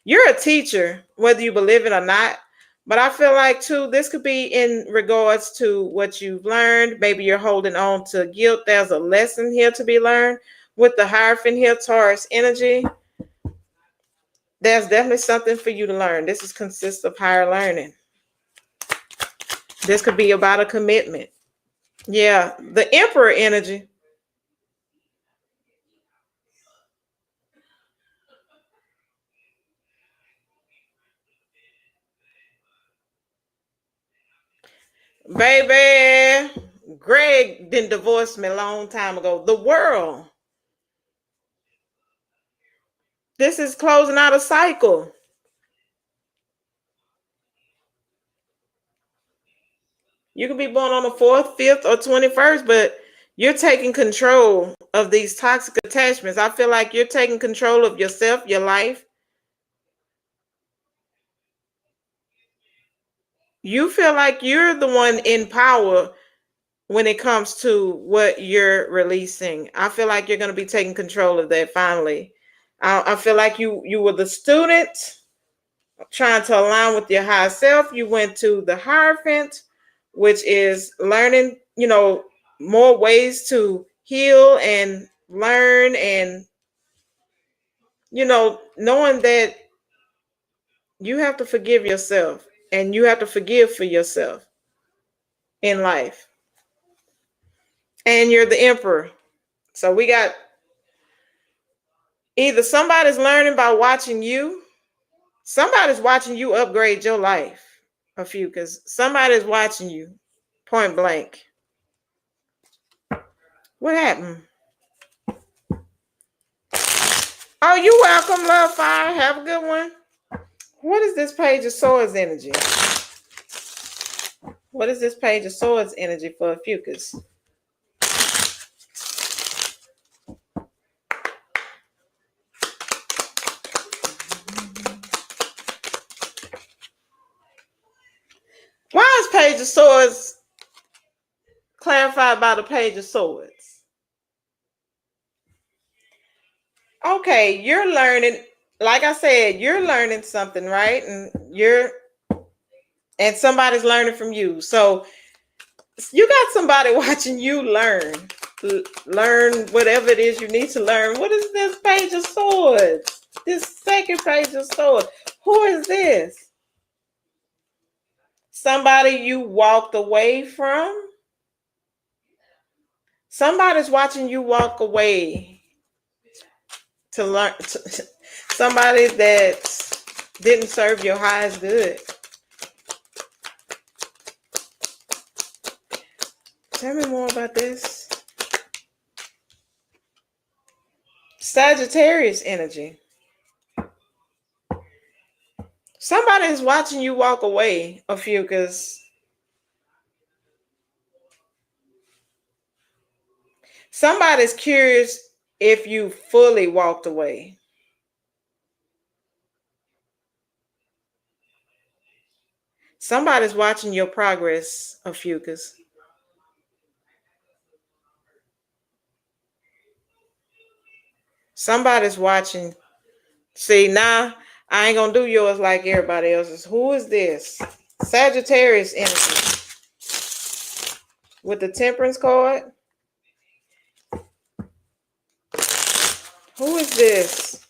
Speaker 2: you're a teacher, whether you believe it or not. But I feel like, too, this could be in regards to what you've learned. Maybe you're holding on to guilt. There's a lesson here to be learned with the Hierophant here, Taurus energy. There's definitely something for you to learn. This consists of higher learning. This could be about a commitment. Yeah, the Emperor energy. Baby, Greg didn't divorce me a long time ago. The world. This is closing out a cycle. You can be born on the 4th, 5th, or 21st, but you're taking control of these toxic attachments. I feel like you're taking control of yourself, your life. You feel like you're the one in power when it comes to what you're releasing. I feel like you're going to be taking control of that finally. I feel like you were the student trying to align with your higher self. You went to the Hierophant, which is learning, more ways to heal and learn, and knowing that you have to forgive yourself and you have to forgive for yourself in life. And you're the emperor. So we got either somebody's learning by watching you, somebody's watching you upgrade your life, a few, because somebody's watching you point blank. What happened? Oh, you're welcome, love fire. Have a good one. What is this page of swords energy? What is this page of swords energy for a fucus? Why is page of swords clarified by the page of swords? Okay, you're learning, like I said, you're learning something, right? And somebody's learning from you. So you got somebody watching you learn whatever it is you need to learn. What is this page of swords? This second page of swords. Who is this? Somebody you walked away from? Somebody's watching you walk away to learn. Somebody that didn't serve your highest good. Tell me more about this. Sagittarius energy. Somebody is watching you walk away, a few, because somebody's curious if you fully walked away. Somebody's watching your progress, a few, because somebody's watching. See, now I ain't gonna do yours like everybody else's. Who is this? Sagittarius energy with the Temperance card. Who is this?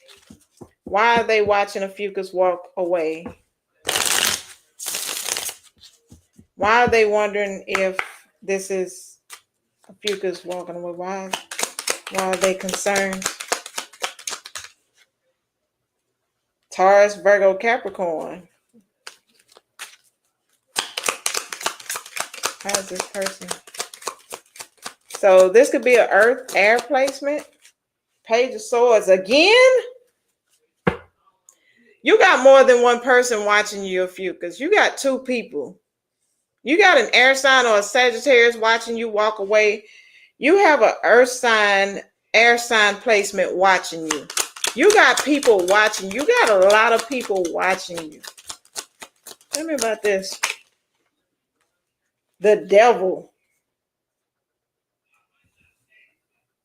Speaker 2: Why are they watching a fucus walk away? Why are they wondering if this is a fucus walking away? Why are they concerned? Taurus, Virgo, Capricorn. How is this person? So this could be an earth air placement. Page of Swords again. You got more than one person watching you, a few, because you got two people. You got an air sign or a Sagittarius watching you walk away. You have an earth sign, air sign placement watching you. You got people watching. You got a lot of people watching you. Tell me about this. The devil.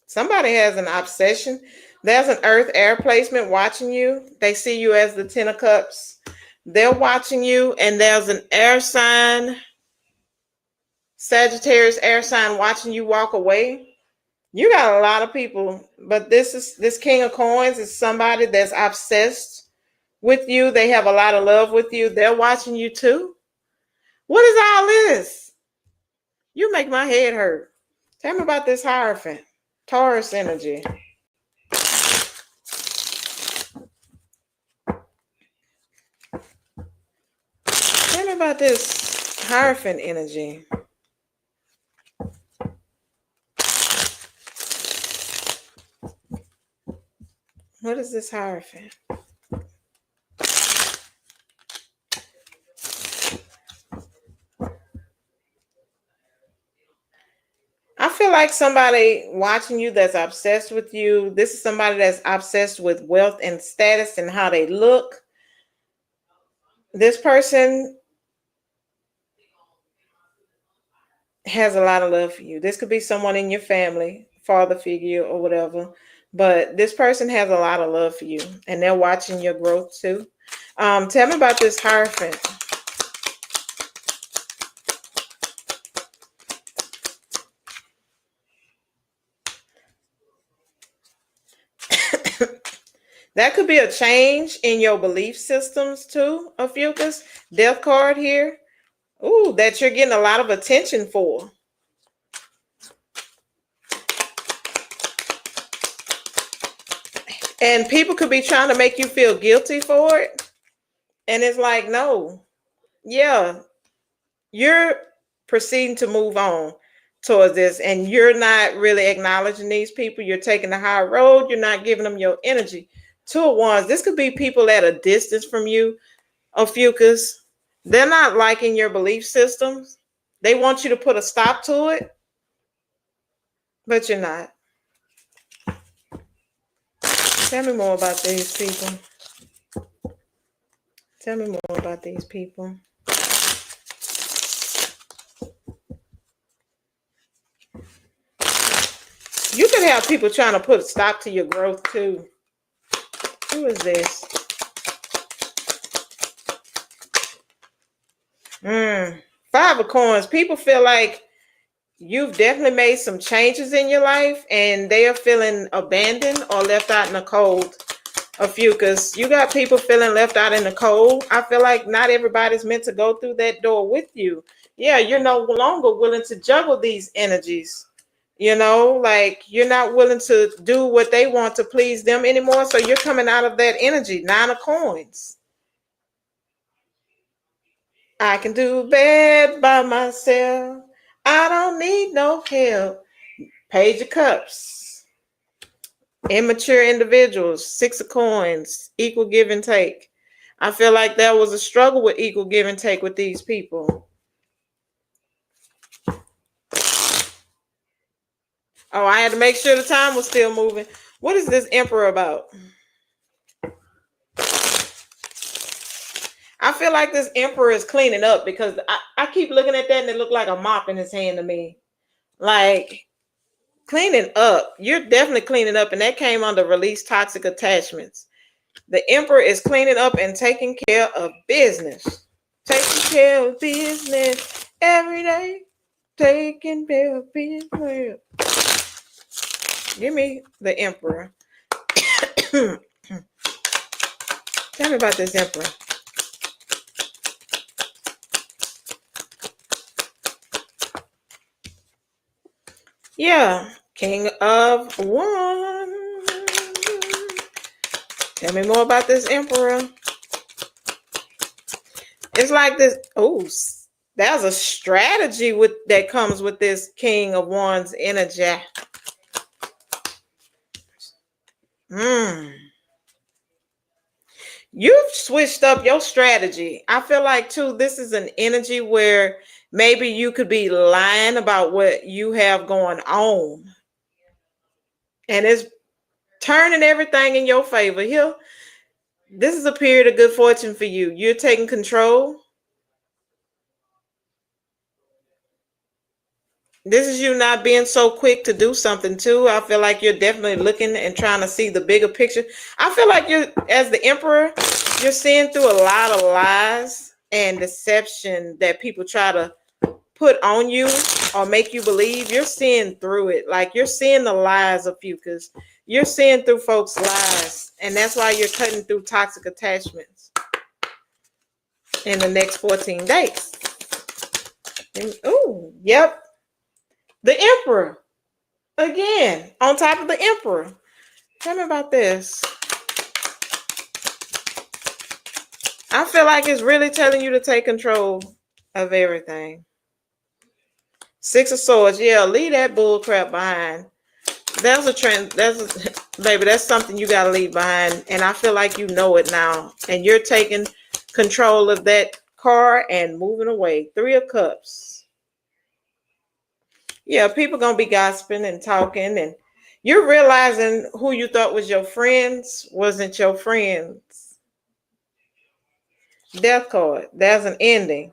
Speaker 2: Somebody has an obsession. There's an earth air placement watching you. They see you as the Ten of Cups. They're watching you. And there's an air sign, Sagittarius air sign watching you walk away. You got a lot of people. But this King of Coins is somebody that's obsessed with you. They have a lot of love with you. They're watching you too. What is all this? You make my head hurt. Tell me about this Hierophant. Taurus energy. Tell me about this Hierophant energy. What is this Hierophant? I feel like somebody watching you that's obsessed with you. This is somebody that's obsessed with wealth and status and how they look. This person has a lot of love for you. This could be someone in your family, father figure or whatever. But this person has a lot of love for you. And they're watching your growth too. Tell me about this Hierophant. That could be a change in your belief systems too, Ophiuchus. Death card here. Ooh, that you're getting a lot of attention for. And people could be trying to make you feel guilty for it. And it's like, no, yeah, you're proceeding to move on towards this, and you're not really acknowledging these people. You're taking the high road. You're not giving them your energy. Two of Wands. This could be people at a distance from you, Ophiuchus. They're not liking your belief systems. They want you to put a stop to it, but you're not. Tell me more about these people. Tell me more about these people. You could have people trying to put a stop to your growth too. Who is this? Five of Coins. People feel like you've definitely made some changes in your life and they are feeling abandoned or left out in the cold. Ophiuchus, you got people feeling left out in the cold. I feel like not everybody's meant to go through that door with you. Yeah, you're no longer willing to juggle these energies. You know, like you're not willing to do what they want to please them anymore. So you're coming out of that energy. Nine of Coins. I can do bad by myself. I don't need no help. Page of Cups. Immature individuals. Six of Coins. Equal give and take. I feel like there was a struggle with equal give and take with these people. Oh, I had to make sure the time was still moving. What is this Emperor about? I feel like this Emperor is cleaning up because I keep looking at that and it looked like a mop in his hand to me. Like, cleaning up. You're definitely cleaning up, and that came under release toxic attachments. The Emperor is cleaning up and taking care of business. Taking care of business every day. Taking care of business. Give me the Emperor. Tell me about this Emperor. Yeah, King of Wands. Tell me more about this Emperor. It's like this. Oh, there's a strategy that comes with this King of Wands energy. You've switched up your strategy. I feel like too, this is an energy where maybe you could be lying about what you have going on. And it's turning everything in your favor. Here, this is a period of good fortune for you. You're taking control. This is you not being so quick to do something too. I feel like you're definitely looking and trying to see the bigger picture. I feel like you, as the Emperor, you're seeing through a lot of lies and deception that people try to put on you or make you believe. You're seeing through it. Like you're seeing the lies of you because you're seeing through folks' lies. And that's why you're cutting through toxic attachments in the next 14 days. Oh, yep. The Emperor. Again, on top of the Emperor. Tell me about this. I feel like it's really telling you to take control of everything. Six of Swords. Yeah, leave that bull crap behind. That's a trend. Baby, that's something you got to leave behind. And I feel like you know it now. And you're taking control of that car and moving away. Three of Cups. Yeah, people going to be gossiping and talking. And you're realizing who you thought was your friends wasn't your friends. Death card. There's an ending.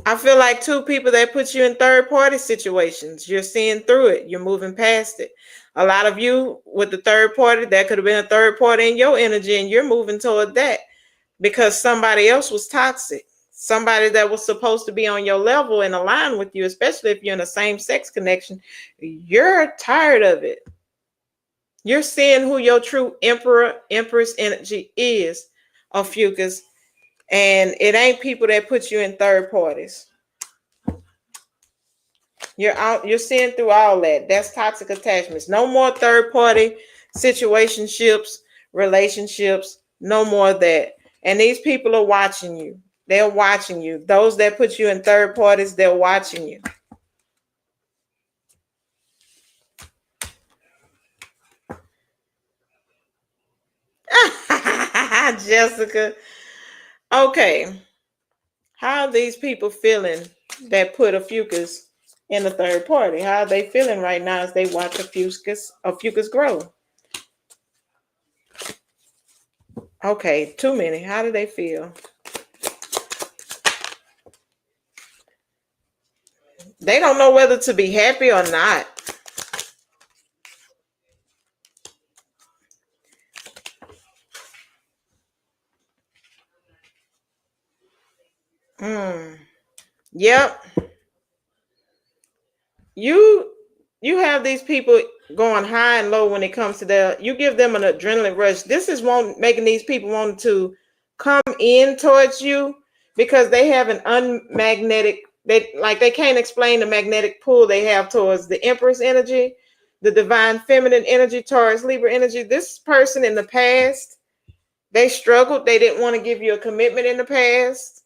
Speaker 2: I feel like two people that put you in third party situations. You're seeing through it. You're moving past it. A lot of you with the third party, that could have been a third party in your energy, and you're moving toward that because somebody else was toxic. Somebody that was supposed to be on your level and align with you, especially if you're in a same sex connection. You're tired of it. You're seeing who your true emperor, empress energy is, Ophiuchus. And it ain't people that put you in third parties. You're seeing through all that. That's toxic attachments. No more third party situationships, relationships, no more of that. And these people are watching you. They're watching you. Those that put you in third parties, they're watching you. Jessica. Okay. How are these people feeling that put Ophiuchus in the third party? How are they feeling right now as they watch Ophiuchus grow? Okay, too many. How do they feel? They don't know whether to be happy or not. Yep. You have these people going high and low when it comes to their, you give them an adrenaline rush. This is making these people want to come in towards you because they have an unmagnetic, they can't explain the magnetic pull they have towards the Empress energy, the divine feminine energy, Taurus Libra energy. This person in the past, they struggled. They didn't want to give you a commitment in the past.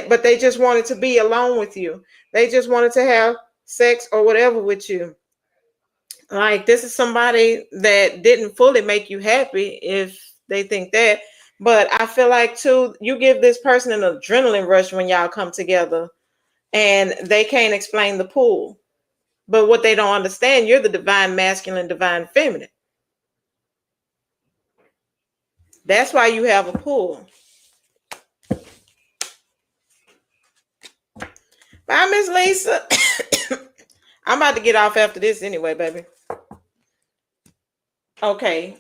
Speaker 2: But they just wanted to be alone with you. They just wanted to have sex or whatever with you. Like, this is somebody that didn't fully make you happy if they think that. But I feel like too, you give this person an adrenaline rush when y'all come together and they can't explain the pull. But what they don't understand, you're the divine masculine, divine feminine. That's why you have a pull. Bye, Miss Lisa. I'm about to get off after this anyway, baby. Okay.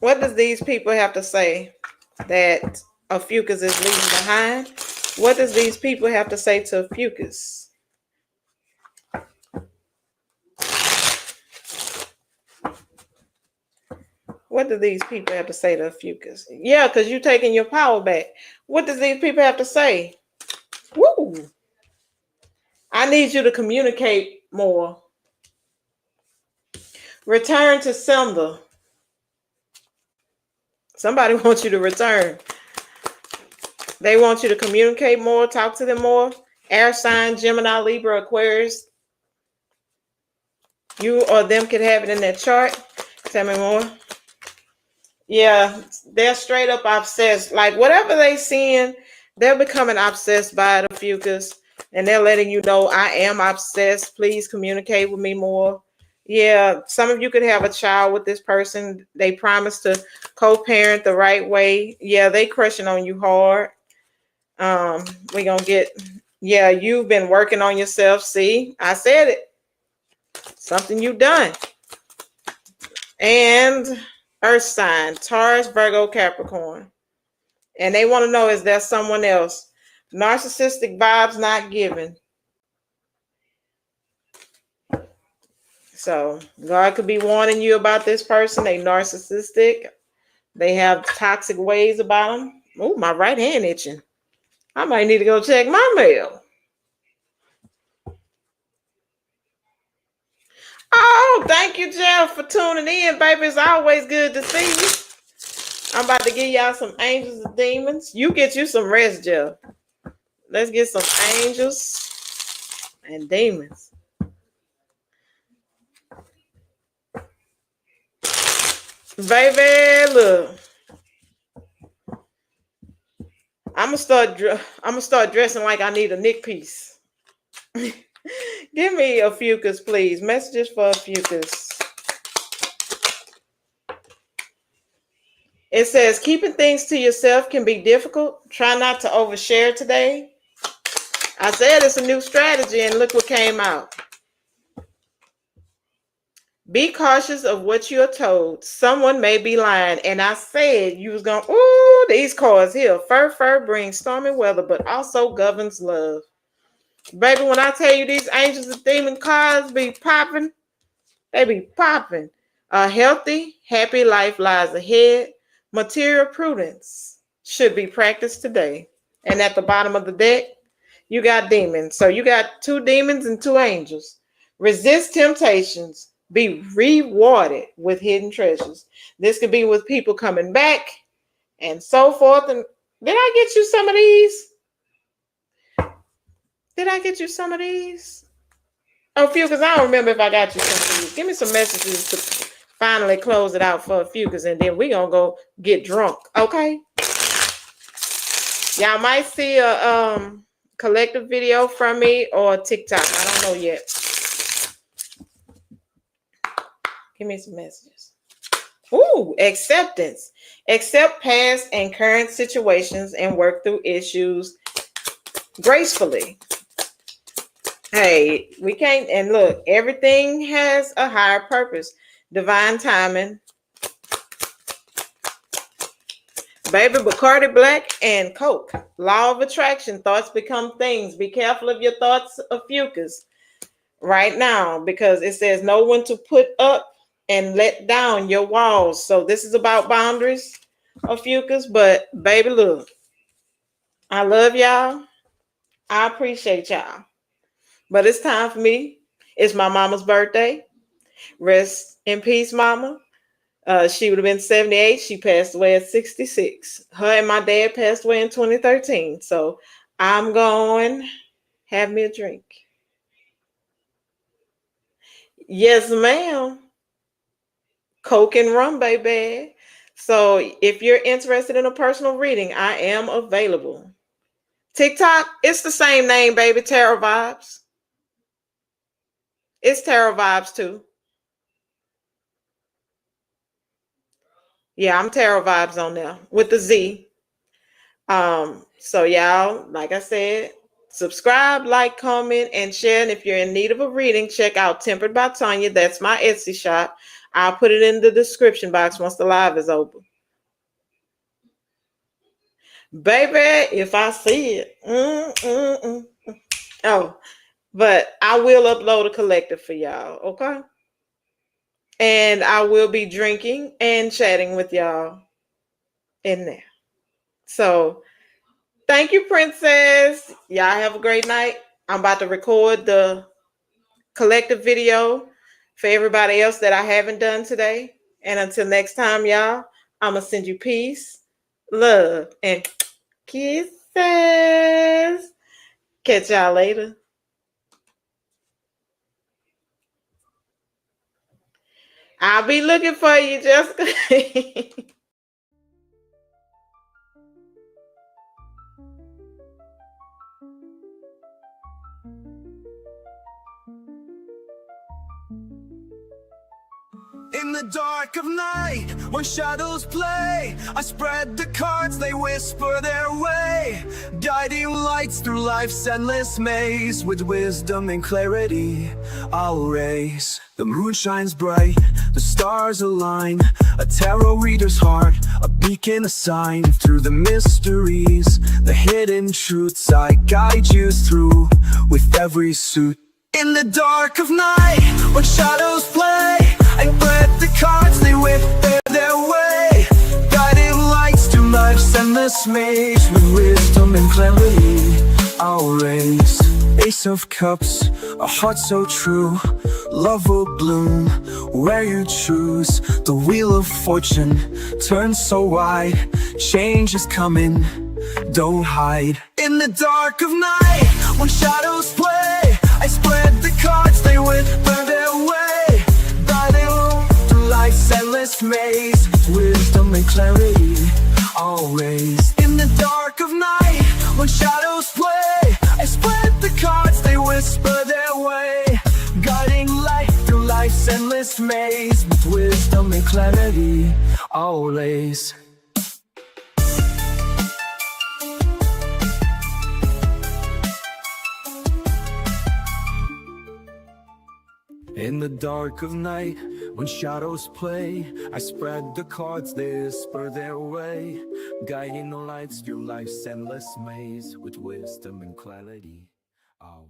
Speaker 2: What does these people have to say that Ophiuchus is leaving behind? What does these people have to say to Ophiuchus? What do these people have to say to Ophiuchus? Yeah, because you're taking your power back. What does these people have to say? Woo! I need you to communicate more. Return to sender. Somebody wants you to return. They want you to communicate more, talk to them more. Air sign, Gemini, Libra, Aquarius. You or them could have it in their chart. Tell me more. Yeah, they're straight up obsessed. Like, whatever they seeing, they're becoming obsessed by the Ophiuchus. And they're letting you know, I am obsessed. Please communicate with me more. Yeah, some of you could have a child with this person. They promise to co-parent the right way. Yeah, they crushing on you hard. We're gonna get, yeah, you've been working on yourself. See, I said it. Something you've done. And Earth sign, Taurus, Virgo, Capricorn. And they want to know, is there someone else? Narcissistic vibes not given. So God could be warning you about this person. They narcissistic. They have toxic ways about them. Oh, my right hand itching. I might need to go check my mail. Oh, thank you, Jeff, for tuning in, baby. It's always good to see you. I'm about to give y'all some angels and demons. You get you some rest, Jeff. Let's get some angels and demons. Baby, look. I'm gonna start dressing like I need a Nick piece. Give me Ophiuchus, please. Messages for Ophiuchus. It says, keeping things to yourself can be difficult. Try not to overshare today. I said it's a new strategy, and look what came out. Be cautious of what you're told. Someone may be lying. And I said you was going, ooh, these cards here. Fur brings stormy weather, but also governs love. Baby, when I tell you these angels and demon cards be popping, they be popping. A healthy, happy life lies ahead. Material prudence should be practiced today. And at the bottom of the deck, you got demons. So you got 2 demons and 2 angels. Resist temptations. Be rewarded with hidden treasures. This could be with people coming back and so forth. And did I get you some of these? Did I get you some of these? Oh, few, because I don't remember if I got you some of these. Give me some messages to finally close it out for a few, because and then we're going to go get drunk. Okay? Y'all might see a collective video from me or TikTok. I don't know yet. Give me some messages. Ooh, acceptance. Accept past and current situations and work through issues gracefully. Hey, we can't, and look, everything has a higher purpose. Divine timing. Baby Bacardi Black and Coke. Law of attraction. Thoughts become things. Be careful of your thoughts of fucus right now, because it says know when to put up and let down your walls. So this is about boundaries of fucus. But baby, look, I love y'all. I appreciate y'all. But it's time for me. It's my mama's birthday. Rest in peace, mama. She would have been 78. She passed away at 66. Her and my dad passed away in 2013. So I'm going to have me a drink. Yes, ma'am. Coke and rum, baby. So if you're interested in a personal reading, I am available. TikTok, it's the same name, baby. Tarot Vibes. It's Tarot Vibes too. Yeah, I'm Tarot Vibes on there with the Z. So y'all, like I said, subscribe, like, comment, and share. And if you're in need of a reading, check out Tempered by Tanya. That's my Etsy shop. I'll put it in the description box once the live is open. Baby, if I see it. Oh, but I will upload a collective for y'all, okay? And I will be drinking and chatting with y'all in there. So thank you, princess. Y'all have a great night. I'm about to record the collective video for everybody else that I haven't done today. And until next time, y'all, I'm going to send you peace, love, and kisses. Catch y'all later. I'll be looking for you, Jessica.
Speaker 1: In the dark of night, when shadows play, I spread the cards, they whisper their way, guiding lights through life's endless maze. With wisdom and clarity, I'll raise. The moon shines bright, the stars align, a tarot reader's heart, a beacon, a sign. Through the mysteries, the hidden truths, I guide you through with every suit. In the dark of night, when shadows play, I read the cards, they whisper their way, guiding lights to life's endless maze. With wisdom and clarity, I'll raise. Ace of Cups, a heart so true, love will bloom where you choose. The wheel of fortune turns so wide, change is coming, don't hide. In the dark of night, when shadows play, I spread the cards, they whisper their way, guiding through life's endless maze. Wisdom and clarity, always. In the dark of night, when shadows play, I spread the cards, they whisper their way, guiding light through life's endless maze. With wisdom and clarity, always. In the dark of night, when shadows play, I spread the cards, they whisper their way, guiding the lights through life's endless maze. With wisdom and clarity, I'll